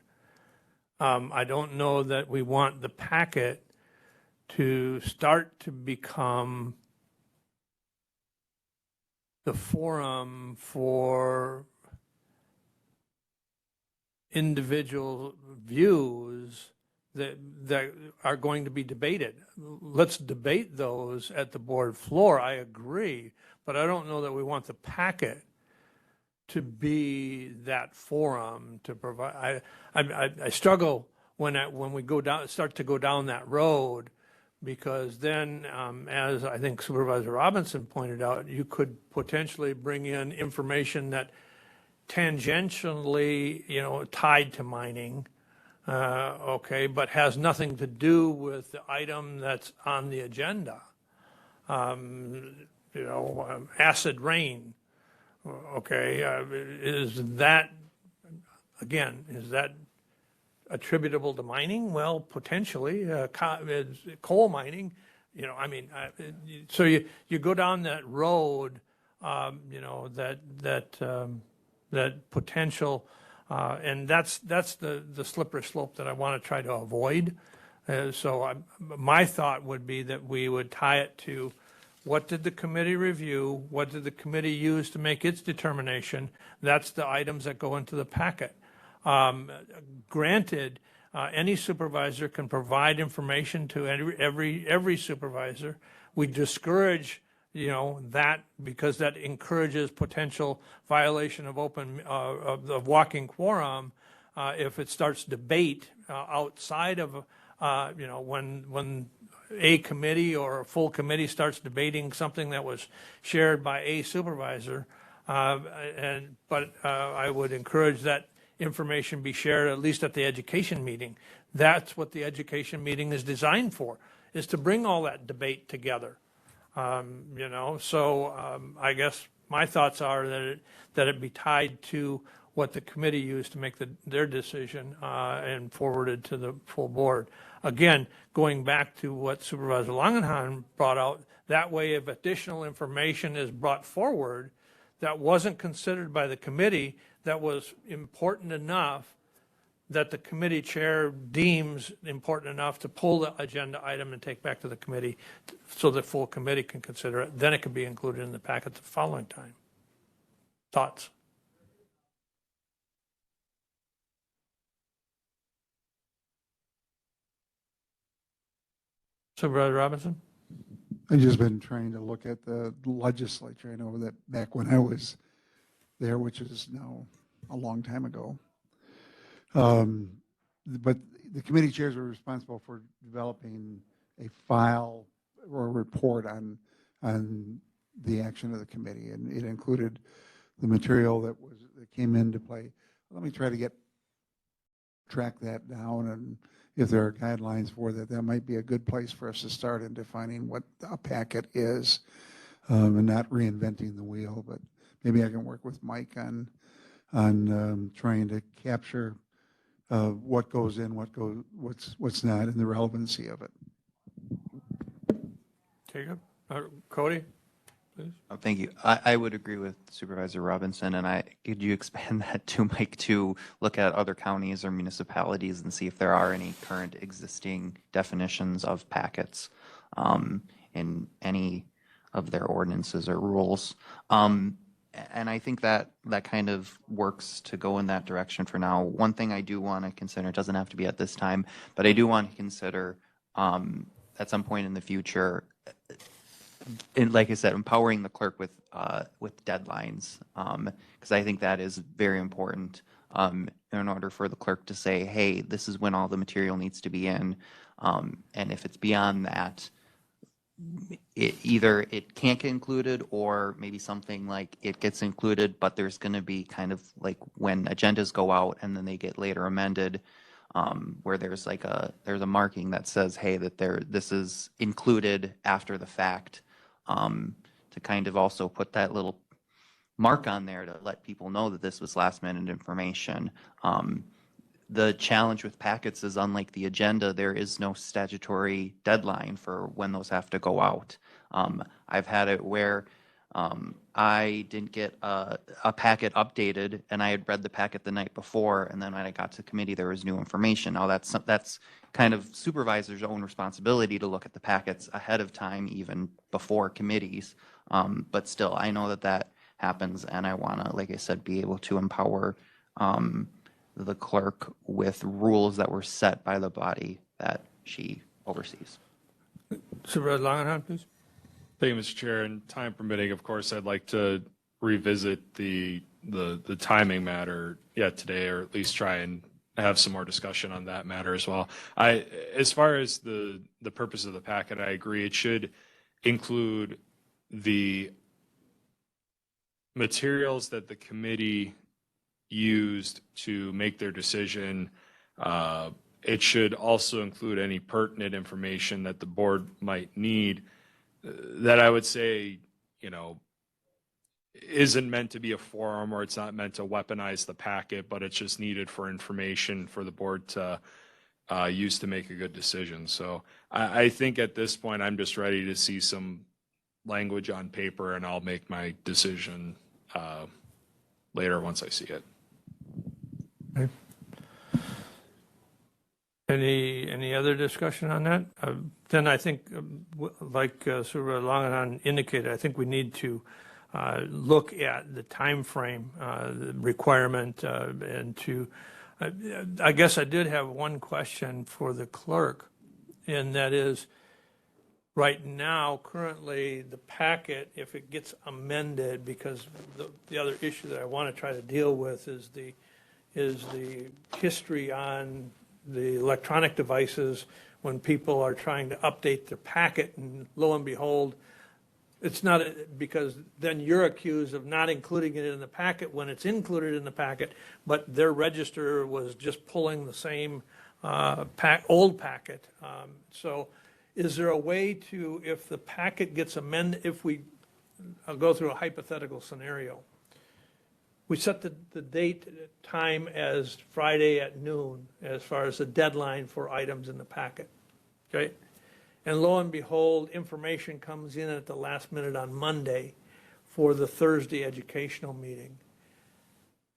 I don't know that we want the packet to start to become the forum for individual views that are going to be debated. Let's debate those at the board floor, I agree, but I don't know that we want the packet to be that forum to provide. I struggle when we start to go down that road, because then, as I think Supervisor Robinson pointed out, you could potentially bring in information that tangentially, tied to mining, okay, but has nothing to do with the item that's on the agenda. Acid rain, okay, is that attributable to mining? Well, potentially, coal mining, so you go down that road, that potential, and that's the slippery slope that I want to try to avoid. My thought would be that we would tie it to what did the committee review, what did the committee use to make its determination? That's the items that go into the packet. Granted, any supervisor can provide information to every supervisor. We discourage, that because that encourages potential violation of of walking quorum if it starts debate outside of, when a committee or a full committee starts debating something that was shared by a supervisor. But I would encourage that information be shared at least at the education meeting. That's what the education meeting is designed for, is to bring all that debate together. I guess my thoughts are that it be tied to what the committee used to make their decision and forwarded to the full board. Again, going back to what Supervisor Langenhan brought out, that way if additional information is brought forward that wasn't considered by the committee, that was important enough that the committee chair deems important enough to pull the agenda item and take back to the committee so the full committee can consider it, then it can be included in the packet the following time. Thoughts? Supervisor Robinson? I've just been trying to look at the legislature. I know that back when I was there, which is now a long time ago. But the committee chairs were responsible for developing a file or a report on the action of the committee, and it included the material that came into play. Let me try to track that down, and if there are guidelines for that, that might be a good place for us to start in defining what a packet is, and not reinventing the wheel. But maybe I can work with Mike on trying to capture what goes in, what's not, and the relevancy of it. Jacob? Cody? Please. Oh, thank you. I would agree with Supervisor Robinson, and could you expand that to Mike to look at other counties or municipalities and see if there are any current existing definitions of packets in any of their ordinances or rules. And I think that kind of works to go in that direction for now. One thing I do want to consider, it doesn't have to be at this time, but I do want to consider at some point in the future, and like I said, empowering the clerk with deadlines, because I think that is very important in order for the clerk to say, hey, this is when all the material needs to be in. And if it's beyond that, either it can't get included, or maybe something like it gets included, but there's going to be kind of like when agendas go out and then they get later amended, where there's a marking that says, hey, that this is included after the fact, to kind of also put that little mark on there to let people know that this was last minute information. The challenge with packets is, unlike the agenda, there is no statutory deadline for when those have to go out. I've had it where I didn't get a packet updated, and I had read the packet the night before, and then when I got to committee, there was new information. Now that's kind of supervisor's own responsibility to look at the packets ahead of time, even before committees. But still, I know that happens, and I want to, like I said, be able to empower the clerk with rules that were set by the body that she oversees. Supervisor Langenhan, please. Thank you, Mr. Chair. And time permitting, of course, I'd like to revisit the timing matter yet today, or at least try and have some more discussion on that matter as well. As far as the purpose of the packet, I agree. It should include the materials that the committee used to make their decision It should also include any pertinent information that the board might need that I would say, isn't meant to be a forum, or it's not meant to weaponize the packet, but it's just needed for information for the board to use to make a good decision. So I think at this point, I'm just ready to see some language on paper, and I'll make my decision later once I see it. Okay. Any other discussion on that? Then I think, like Supervisor Longenhan indicated, I think we need to look at the time frame, the requirement, and to. I guess I did have one question for the clerk, and that is, right now, currently, the packet, if it gets amended, because the other issue that I want to try to deal with is the history on the electronic devices when people are trying to update their packet, and lo and behold, it's not, because then you're accused of not including it in the packet when it's included in the packet, but their register was just pulling the same old packet. So is there a way to, if the packet gets amended, I'll go through a hypothetical scenario. We set the date, time as Friday at noon as far as the deadline for items in the packet, okay? And lo and behold, information comes in at the last minute on Monday for the Thursday educational meeting.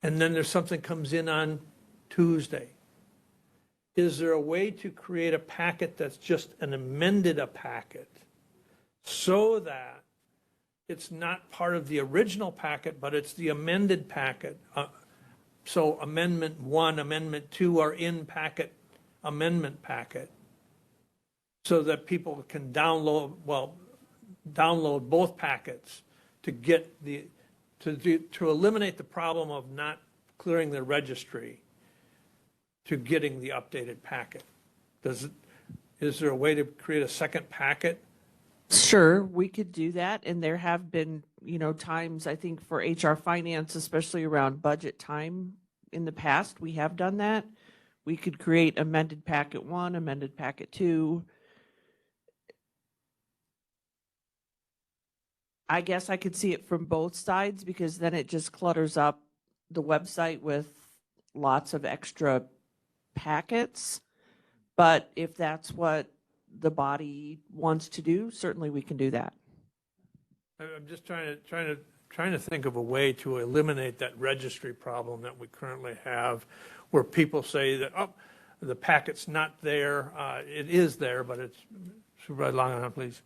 And then there's something comes in on Tuesday. Is there a way to create a packet that's just an amended packet so that it's not part of the original packet, but it's the amended packet? So Amendment 1, Amendment 2 are in packet, amendment packet, so that people can download both packets to get to eliminate the problem of not clearing the registry to getting the updated packet. Is there a way to create a second packet? Sure, we could do that, and there have been, times, I think, for HR finance, especially around budget time in the past, we have done that. We could create amended packet 1, amended packet 2. I guess I could see it from both sides, because then it just clutters up the website with lots of extra packets. But if that's what the body wants to do, certainly we can do that. I'm just trying to think of a way to eliminate that registry problem that we currently have, where people say that, oh, the packet's not there. It is there, but it's Supervisor Longenhan, please.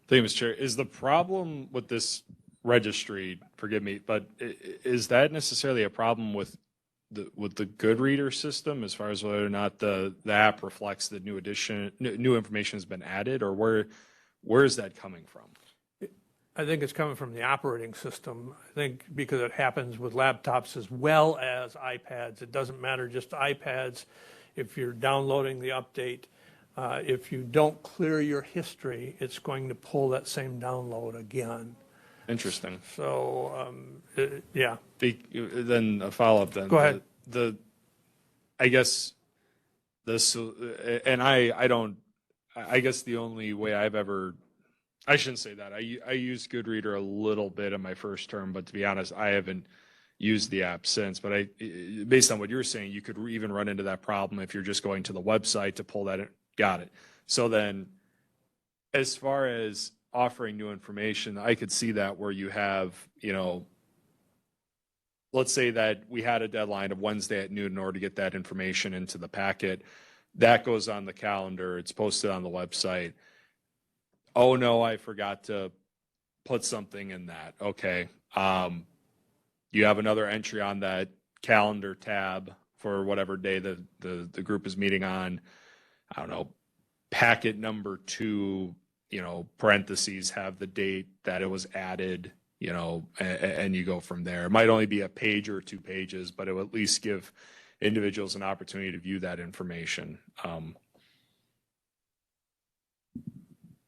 Thank you, Mr. Chair. Is the problem with this registry, forgive me, but is that necessarily a problem with the GoodReader system, as far as whether or not the app reflects the new information has been added, or where is that coming from? I think it's coming from the operating system. I think because it happens with laptops as well as iPads. It doesn't matter just iPads. If you're downloading the update, if you don't clear your history, it's going to pull that same download again. Interesting. So, yeah. Then a follow-up then. Go ahead. I guess this, and I guess the only way I've ever, I shouldn't say that. I used GoodReader a little bit in my first term, but to be honest, I haven't used the app since. But based on what you're saying, you could even run into that problem if you're just going to the website to pull that in. Got it. So then, as far as offering new information, I could see that where you have, let's say that we had a deadline of Wednesday at noon in order to get that information into the packet. That goes on the calendar. It's posted on the website. Oh no, I forgot to put something in that. Okay. You have another entry on that calendar tab for whatever day the group is meeting on. I don't know, packet number 2, parentheses, have the date that it was added, and you go from there. It might only be a page or 2 pages, but it will at least give individuals an opportunity to view that information.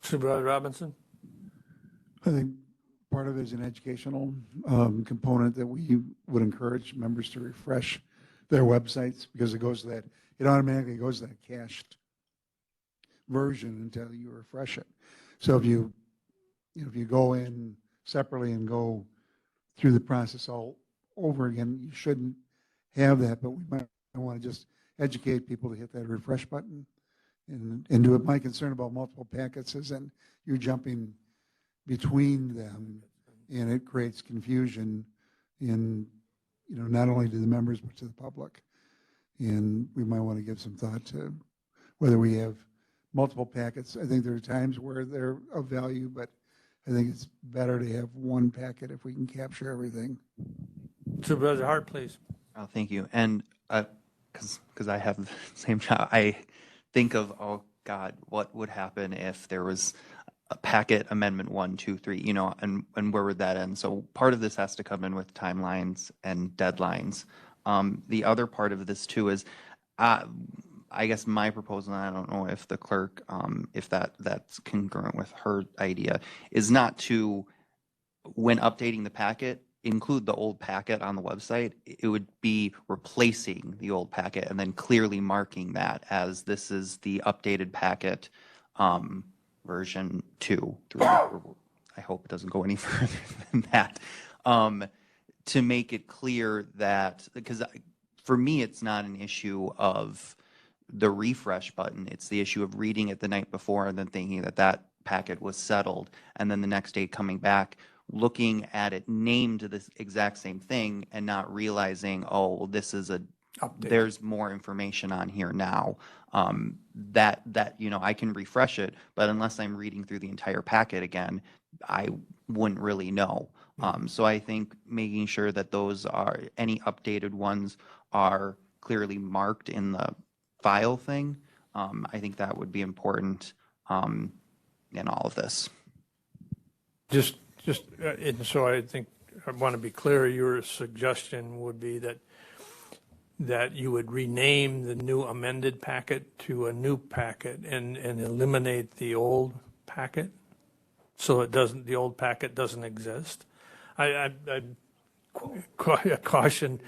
Supervisor Robinson? I think part of it is an educational component that we would encourage members to refresh their websites, because it goes to that it automatically goes to that cached version until you refresh it. So if you go in separately and go through the process all over again, you shouldn't have that, but we might want to just educate people to hit that refresh button and do it. My concern about multiple packets is that you're jumping between them and it creates confusion in, not only to the members, but to the public. And we might want to give some thought to whether we have multiple packets. I think there are times where they're of value, but I think it's better to have one packet if we can capture everything. Supervisor Hart, please. Oh, thank you. And because I have the same job, I think of, oh God, what would happen if there was a packet amendment 1, 2, 3, and where would that end? So part of this has to come in with timelines and deadlines. The other part of this too is, I guess my proposal, and I don't know if the clerk, if that's congruent with her idea, is not to, when updating the packet, include the old packet on the website. It would be replacing the old packet and then clearly marking that as this is the updated packet, version 2, 3. I hope it doesn't go any further than that. To make it clear that, because for me, it's not an issue of the refresh button. It's the issue of reading it the night before and then thinking that that packet was settled. And then the next day coming back, looking at it named this exact same thing and not realizing, oh, well, this is there's more information on here now. That I can refresh it, but unless I'm reading through the entire packet again, I wouldn't really know. So I think making sure that those are, any updated ones are clearly marked in the file thing, I think that would be important in all of this. And so I think I want to be clear, your suggestion would be that you would rename the new amended packet to a new packet and eliminate the old packet so the old packet doesn't exist. I caution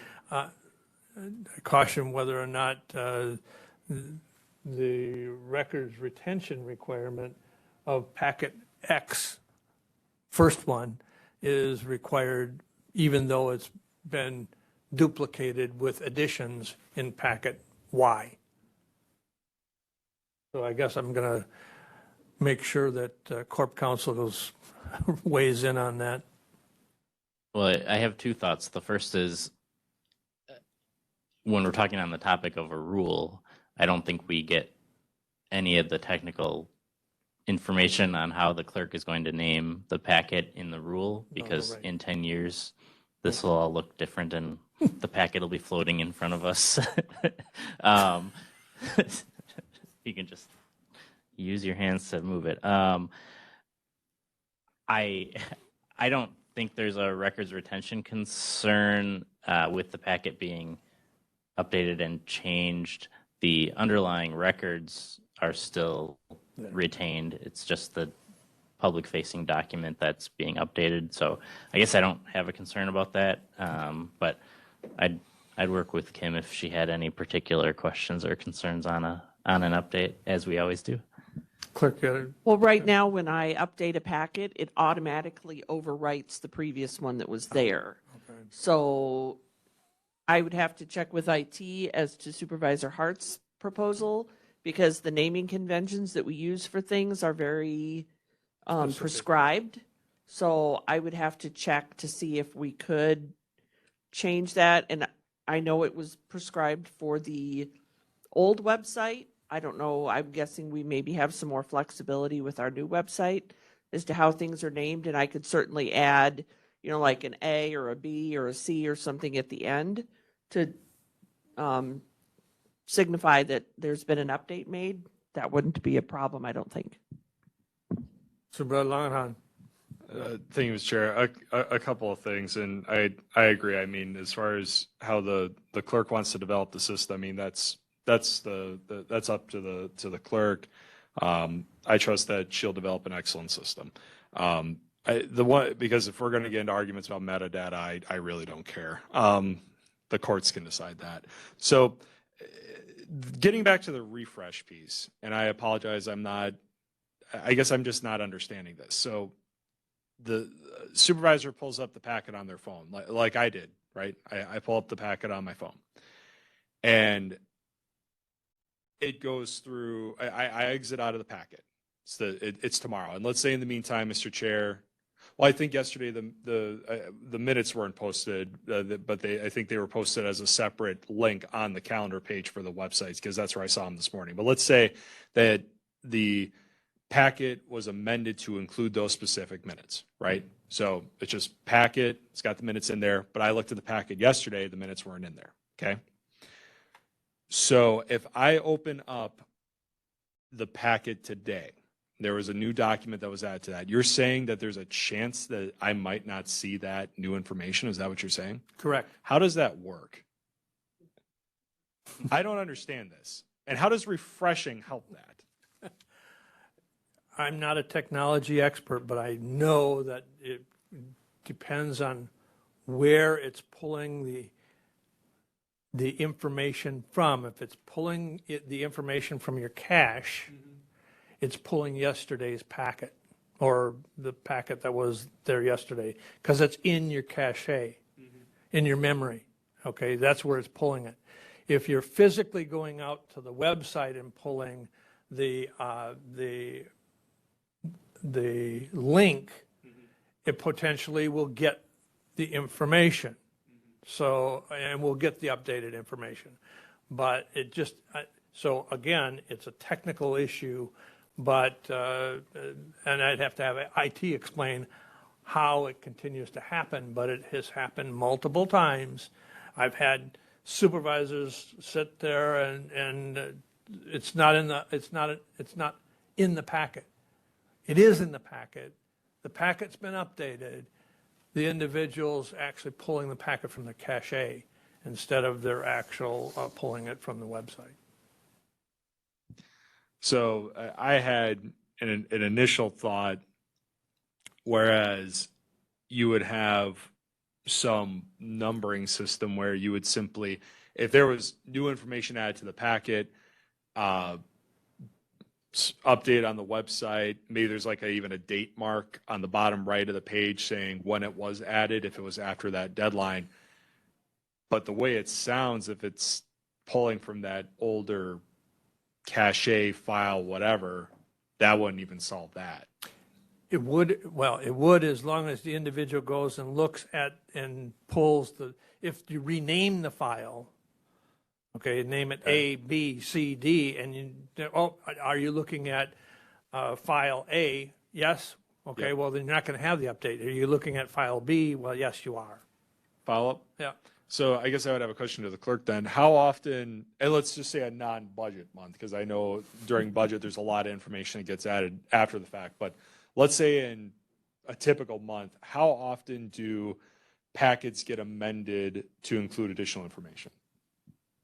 whether or not the records retention requirement of packet X, first one, is required even though it's been duplicated with additions in packet Y. So I guess I'm going to make sure that Corp Counsel weighs in on that. Well, I have two thoughts. The first is, when we're talking on the topic of a rule, I don't think we get any of the technical information on how the clerk is going to name the packet in the rule, because right. in 10 years, this will all look different and the packet will be floating in front of us. You can just use your hands to move it. I don't think there's a records retention concern with the packet being updated and changed. The underlying records are still retained. It's just the public-facing document that's being updated. So I guess I don't have a concern about that. But I'd work with Kim if she had any particular questions or concerns on an update, as we always do. Clerk, Well, right now, when I update a packet, it automatically overwrites the previous one that was there. okay. So I would have to check with IT as to Supervisor Hart's proposal, because the naming conventions that we use for things are very prescribed. So I would have to check to see if we could change that. And I know it was prescribed for the old website. I don't know. I'm guessing we maybe have some more flexibility with our new website as to how things are named. And I could certainly add, like an A or a B or a C or something at the end to signify that there's been an update made. That wouldn't be a problem, I don't think. Supervisor Langenhan. Thank you, Mr. Chair. A couple of things, and I agree. I mean, as far as how the clerk wants to develop the system, I mean, that's up to the clerk. I trust that she'll develop an excellent system. Because if we're going to get into arguments about metadata, I really don't care. The courts can decide that. So getting back to the refresh piece, and I apologize, I guess I'm just not understanding this. So the supervisor pulls up the packet on their phone, like I did, right? I pull up the packet on my phone, and it goes through, I exit out of the packet. It's tomorrow. And let's say in the meantime, Mr. Chair, well, I think yesterday the minutes weren't posted, but I think they were posted as a separate link on the calendar page for the websites, because that's where I saw them this morning. But let's say that the packet was amended to include those specific minutes, right? So it's just packet, it's got the minutes in there, but I looked at the packet yesterday, the minutes weren't in there, okay? So if I open up the packet today, there was a new document that was added to that. You're saying that there's a chance that I might not see that new information? Is that what you're saying? Correct. How does that work? I don't understand this. And how does refreshing help that? I'm not a technology expert, but I know that it depends on where it's pulling the information from. If it's pulling the information from your cache, it's pulling yesterday's packet or the packet that was there yesterday, because it's in your cache, in your memory. Okay, that's where it's pulling it. If you're physically going out to the website and pulling the link, it potentially will get the information. So, and we'll get the updated information. But it just, so again, it's a technical issue, but, and I'd have to have IT explain how it continues to happen, but it has happened multiple times. I've had supervisors sit there and it's not in the packet. It is in the packet. The packet's been updated. The individual's actually pulling the packet from the cache instead of their actual pulling it from the website. So I had an initial thought, whereas you would have some numbering system where you would simply, if there was new information added to the packet, update on the website, maybe there's like even a date mark on the bottom right of the page saying when it was added, if it was after that deadline. But the way it sounds, if it's pulling from that older cache file, whatever, that wouldn't even solve that. It would, well, it would, as long as the individual goes and looks at and pulls if you rename the file, okay, name it A, B, C, D, and are you looking at file A? Yes. Okay, Yeah. well, then you're not going to have the update. Are you looking at file B? Well, yes, you are. Follow up? Yeah. So I guess I would have a question to the clerk then. How often, and let's just say a non-budget month, because I know during budget, there's a lot of information that gets added after the fact, but let's say in a typical month, how often do packets get amended to include additional information?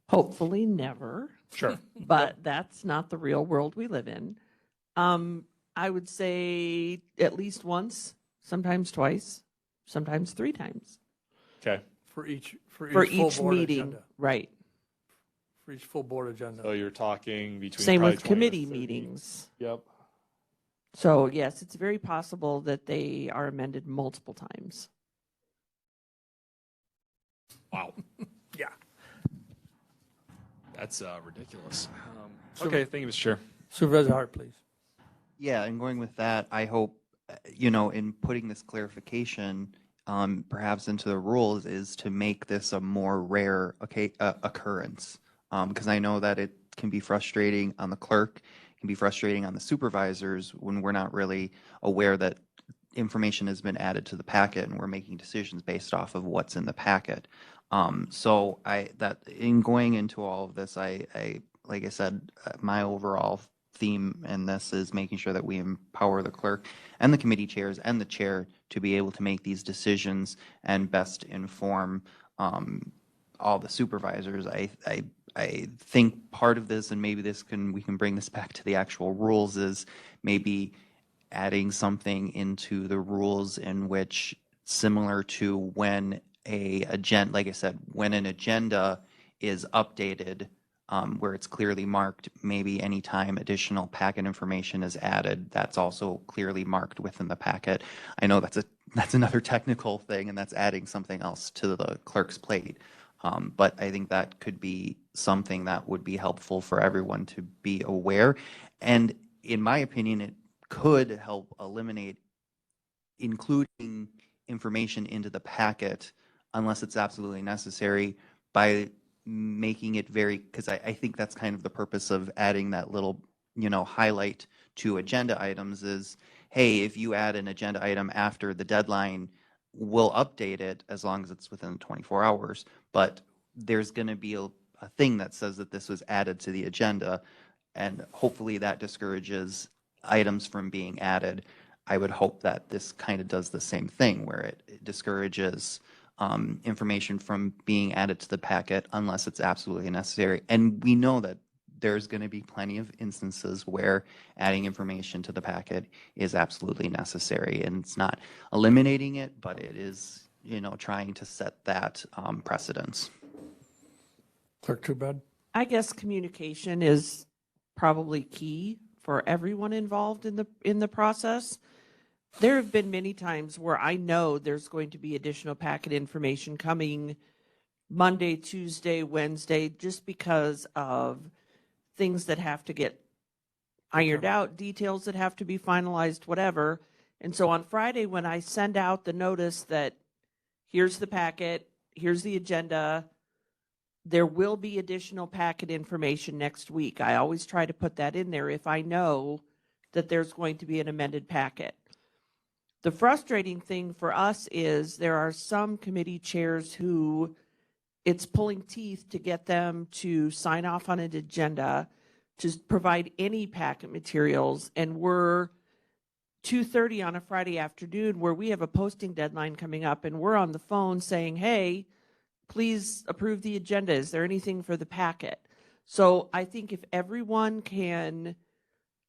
Hopefully never, Sure. but that's not the real world we live in. I would say at least once, sometimes twice, sometimes 3 times Okay. For each for full each board meeting. agenda. Right. For each full board agenda. So you're talking between Same probably with 20 to committee 30. meetings. Yep. So yes, it's very possible that they are amended multiple times. Wow. Yeah. That's ridiculous. Okay, thank you, Mr. Chair. Supervisor Hart, please. Yeah, and going with that, I hope, in putting this clarification, perhaps into the rules is to make this a more rare occurrence. Because I know that it can be frustrating on the clerk, can be frustrating on the supervisors when we're not really aware that information has been added to the packet and we're making decisions based off of what's in the packet. So that in going into all of this, I like I said, my overall theme in this is making sure that we empower the clerk and the committee chairs and the chair to be able to make these decisions and best inform all the supervisors. I think part of this, and maybe we can bring this back to the actual rules, is maybe adding something into the rules in which, similar to when like I said, when an agenda is updated where it's clearly marked. Maybe anytime additional packet information is added, that's also clearly marked within the packet. I know that's another technical thing, and that's adding something else to the clerk's plate. But I think that could be something that would be helpful for everyone to be aware. And in my opinion, it could help eliminate including information into the packet unless it's absolutely necessary by making it very, because I think that's kind of the purpose of adding that little, highlight to agenda items is, hey, if you add an agenda item after the deadline, we'll update it as long as it's within 24 hours. But there's going to be a thing that says that this was added to the agenda, and hopefully that discourages items from being added. I would hope that this kind of does the same thing, where it discourages information from being added to the packet unless it's absolutely necessary. And we know that there's going to be plenty of instances where adding information to the packet is absolutely necessary. And it's not eliminating it, but it is, trying to set that precedence. Clerk Truebad? I guess communication is probably key for everyone involved in the process. There have been many times where I know there's going to be additional packet information coming Monday, Tuesday, Wednesday, just because of things that have to get ironed out, details that have to be finalized, whatever. And so on Friday, when I send out the notice that here's the packet, here's the agenda, there will be additional packet information next week. I always try to put that in there if I know that there's going to be an amended packet. The frustrating thing for us is there are some committee chairs who it's pulling teeth to get them to sign off on an agenda to provide any packet materials. And we're 2:30 on a Friday afternoon where we have a posting deadline coming up, and we're on the phone saying, hey, please approve the agenda. Is there anything for the packet? So I think if everyone can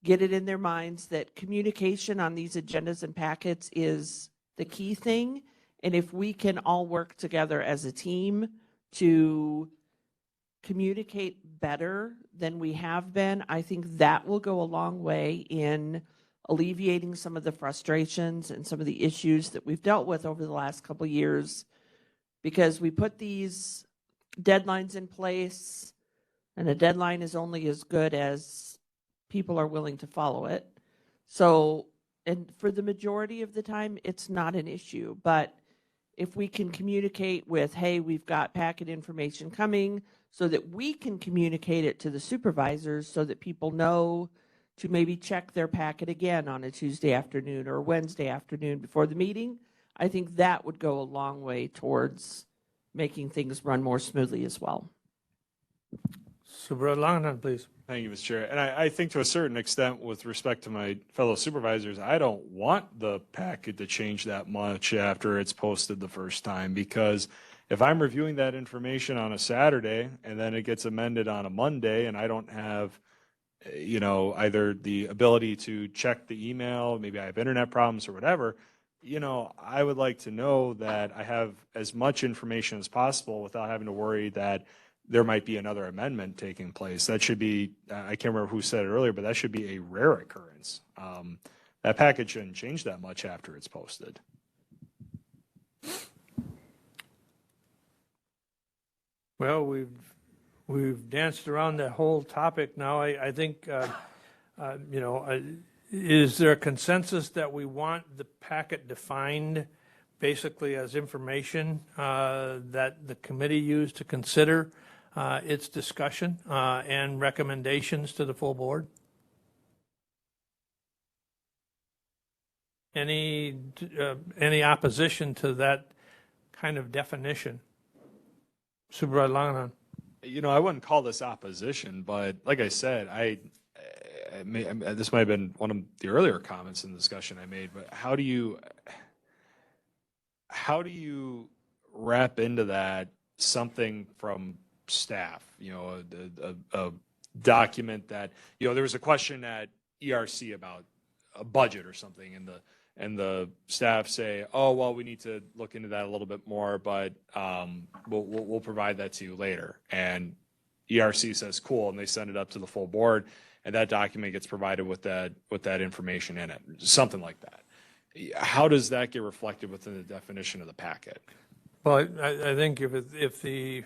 get it in their minds that communication on these agendas and packets is the key thing, and if we can all work together as a team to communicate better than we have been, I think that will go a long way in alleviating some of the frustrations and some of the issues that we've dealt with over the last couple of years, because we put these deadlines in place, and a deadline is only as good as people are willing to follow it. So, and for the majority of the time, it's not an issue. But if we can communicate with, hey, we've got packet information coming, so that we can communicate it to the supervisors so that people know to maybe check their packet again on a Tuesday afternoon or Wednesday afternoon before the meeting, I think that would go a long way towards making things run more smoothly as well. Supervisor Longenhorn, please. Thank you, Mr. Chair. And I think to a certain extent, with respect to my fellow supervisors, I don't want the packet to change that much after it's posted the first time, because if I'm reviewing that information on a Saturday and then it gets amended on a Monday and I don't have, either the ability to check the email, maybe I have internet problems or whatever, I would like to know that I have as much information as possible without having to worry that there might be another amendment taking place. That should be, I can't remember who said it earlier, but that should be a rare occurrence. That package shouldn't change that much after it's posted. Well, we've danced around that whole topic now. I think, is there a consensus that we want the packet defined basically as information that the committee used to consider its discussion and recommendations to the full board? Any opposition to that kind of definition? Supervisor Longenhorn. I wouldn't call this opposition, but like I said, this might have been one of the earlier comments in the discussion I made, but how do you wrap into that something from staff, a document that, there was a question at ERC about a budget or something, and the staff say, oh, well, we need to look into that a little bit more, but we'll provide that to you later. And, ERC says cool, and they send it up to the full board, and that document gets provided with that information in it, something like that. How does that get reflected within the definition of the packet? Well, I think if the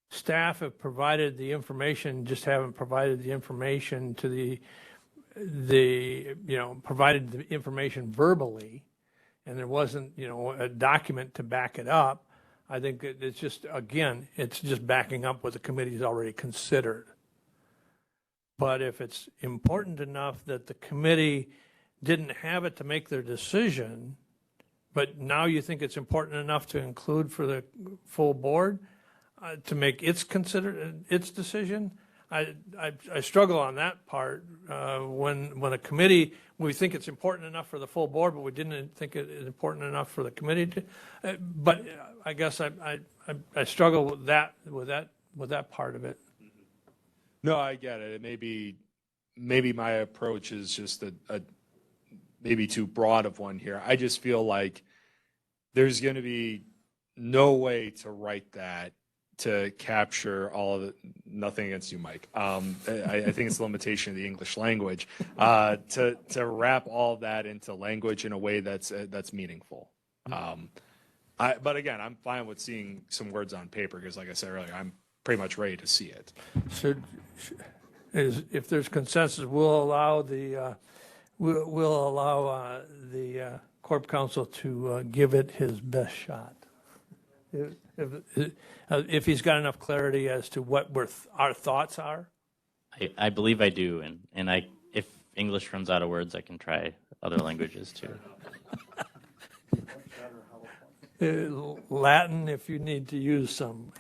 staff have provided the information, just haven't provided the information to provided the information verbally, and there wasn't, a document to back it up, I think it's just backing up what the committee's already considered. But if it's important enough that the committee didn't have it to make their decision, but now you think it's important enough to include for the full board to make its decision, I struggle on that part. When a committee, we think it's important enough for the full board, but we didn't think it is important enough for the committee to. But I guess I struggle with that part of it. No, I get it. Maybe my approach is just a maybe too broad of one here. I just feel like there's going to be no way to write that to capture all of it. Nothing against you, Mike. I think it's the limitation of the English language to wrap all that into language in a way that's meaningful. But again, I'm fine with seeing some words on paper because, like I said earlier, I'm pretty much ready to see it. If there's consensus, we'll allow the Corp Council to give it his best shot. If he's got enough clarity as to what our thoughts are. I believe I do, and if English runs out of words, I can try other languages too. Latin, if you need to use some.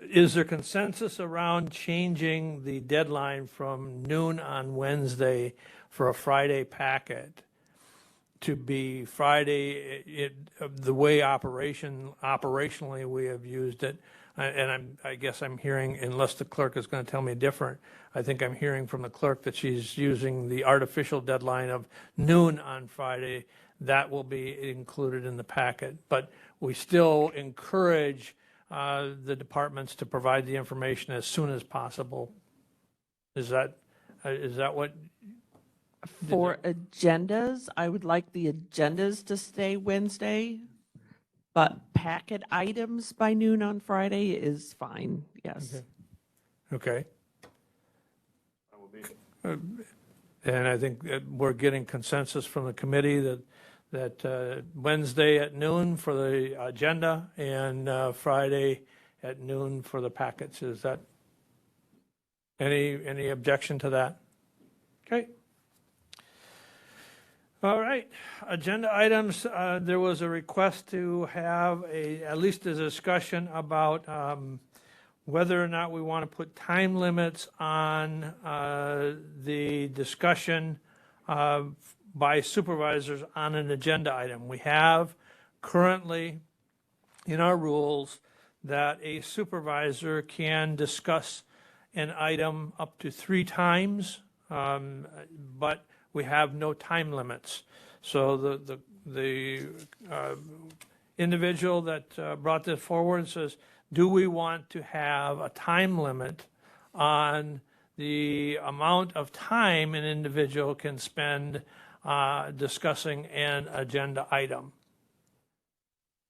Is there consensus around changing the deadline from noon on Wednesday for a Friday packet to be Friday, the way operationally we have used it? And I guess I'm hearing, unless the clerk is going to tell me different, I think I'm hearing from the clerk that she's using the artificial deadline of noon on Friday. That will be included in the packet. But we still encourage the departments to provide the information as soon as possible. Is that what? For agendas, I would like the agendas to stay Wednesday, but packet items by noon on Friday is fine, yes. Okay. And I think that we're getting consensus from the committee that Wednesday at noon for the agenda and Friday at noon for the packets. Is that any objection to that? Okay. All right, agenda items. There was a request to have at least a discussion about whether or not we want to put time limits on the discussion by supervisors on an agenda item. We have currently in our rules that a supervisor can discuss an item up to 3 times, but we have no time limits. So the individual that brought this forward says, do we want to have a time limit on the amount of time an individual can spend discussing an agenda item?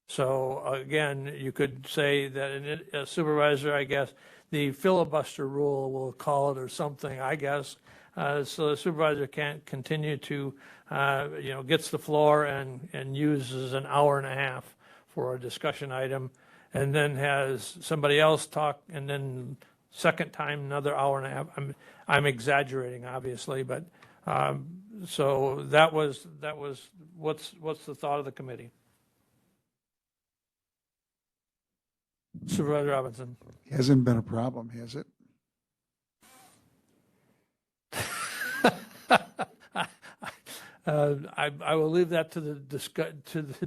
So again, you could say that a supervisor, I guess, the filibuster rule, we'll call it, or something, I guess. So the supervisor can't continue to, gets the floor and uses an hour and a half for a discussion item, and then has somebody else talk, and then second time another hour and a half. I'm exaggerating, obviously, but so that was what's the thought of the committee? Supervisor Robinson. Hasn't been a problem, has it? I will leave that to the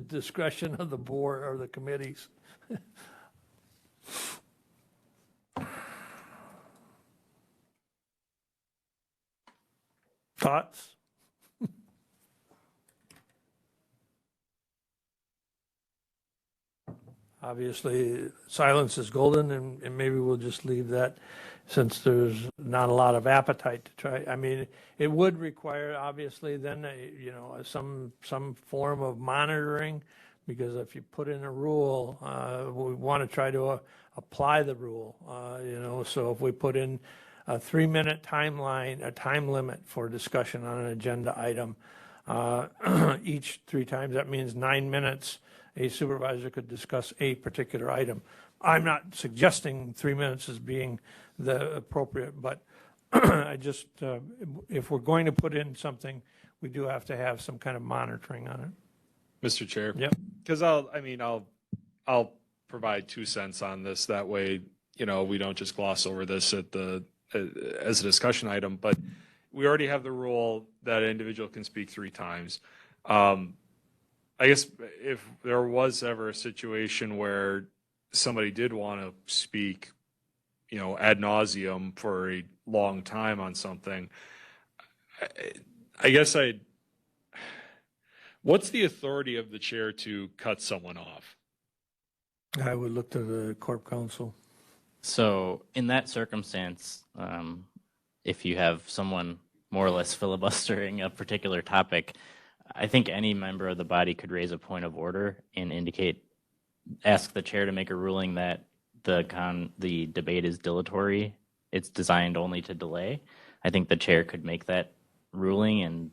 discretion of the board or the committees. Thoughts? Obviously, silence is golden, and maybe we'll just leave that since there's not a lot of appetite to try. I mean, it would require, obviously, then, some form of monitoring, because if you put in a rule, we want to try to apply the rule, so if we put in a 3-minute timeline, a time limit for discussion on an agenda item, each 3 times, that means 9 minutes, a supervisor could discuss a particular item. I'm not suggesting 3 minutes as being the appropriate, but I just, if we're going to put in something, we do have to have some kind of monitoring on it. Mr. Chair. Yep. Because I'll provide 2 cents on this. That way, we don't just gloss over this as a discussion item. But we already have the rule that an individual can speak 3 times. I guess if there was ever a situation where somebody did want to speak, ad nauseum for a long time on something, I guess what's the authority of the chair to cut someone off? I would look to the corp counsel. So in that circumstance, if you have someone more or less filibustering a particular topic, I think any member of the body could raise a point of order and ask the chair to make a ruling that the debate is dilatory. It's designed only to delay. I think the chair could make that ruling, and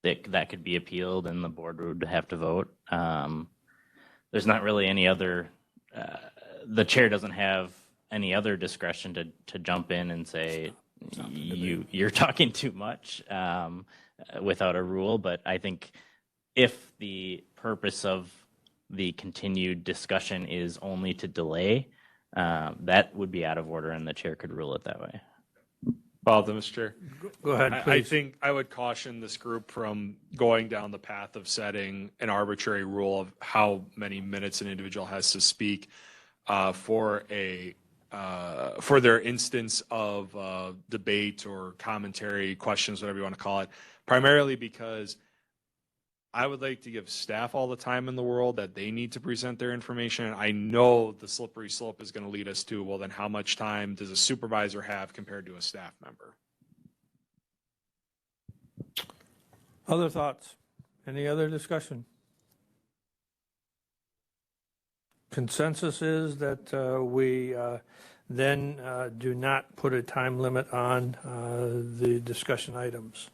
that could be appealed, and the board would have to vote. There's not really any other. The chair doesn't have any other discretion to jump in and say you're talking too much without a rule. But I think if the purpose of the continued discussion is only to delay, that would be out of order, and the chair could rule it that way. Well, Mr. Chair. Go ahead, I please. think I would caution this group from going down the path of setting an arbitrary rule of how many minutes an individual has to speak for their instance of debate or commentary, questions, whatever you want to call it, primarily because I would like to give staff all the time in the world that they need to present their information. I know the slippery slope is going to lead us to, well, then how much time does a supervisor have compared to a staff member? Other thoughts? Any other discussion? Consensus is that we then do not put a time limit on the discussion items.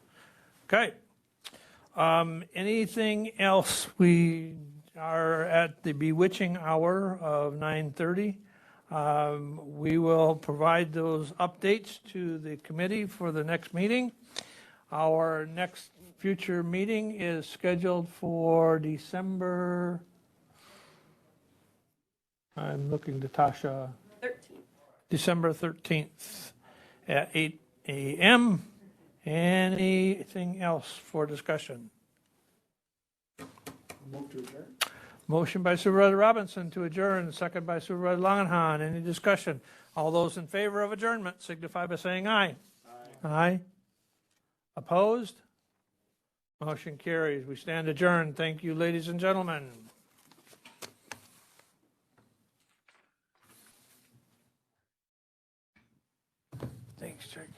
Okay. Anything else? We are at the bewitching hour of 9:30. We will provide those updates to the committee for the next meeting. Our next future meeting is scheduled for December, I'm looking to Tasha. 13th. December 13th at 8 a.m. Anything else for discussion? Motion by Supervisor Robinson to adjourn, second by Supervisor Langenhan. Any discussion? All those in favor of adjournment signify by saying aye. Aye. Aye. Opposed? Motion carries. We stand adjourned. Thank you, ladies and gentlemen. Thanks, Jake.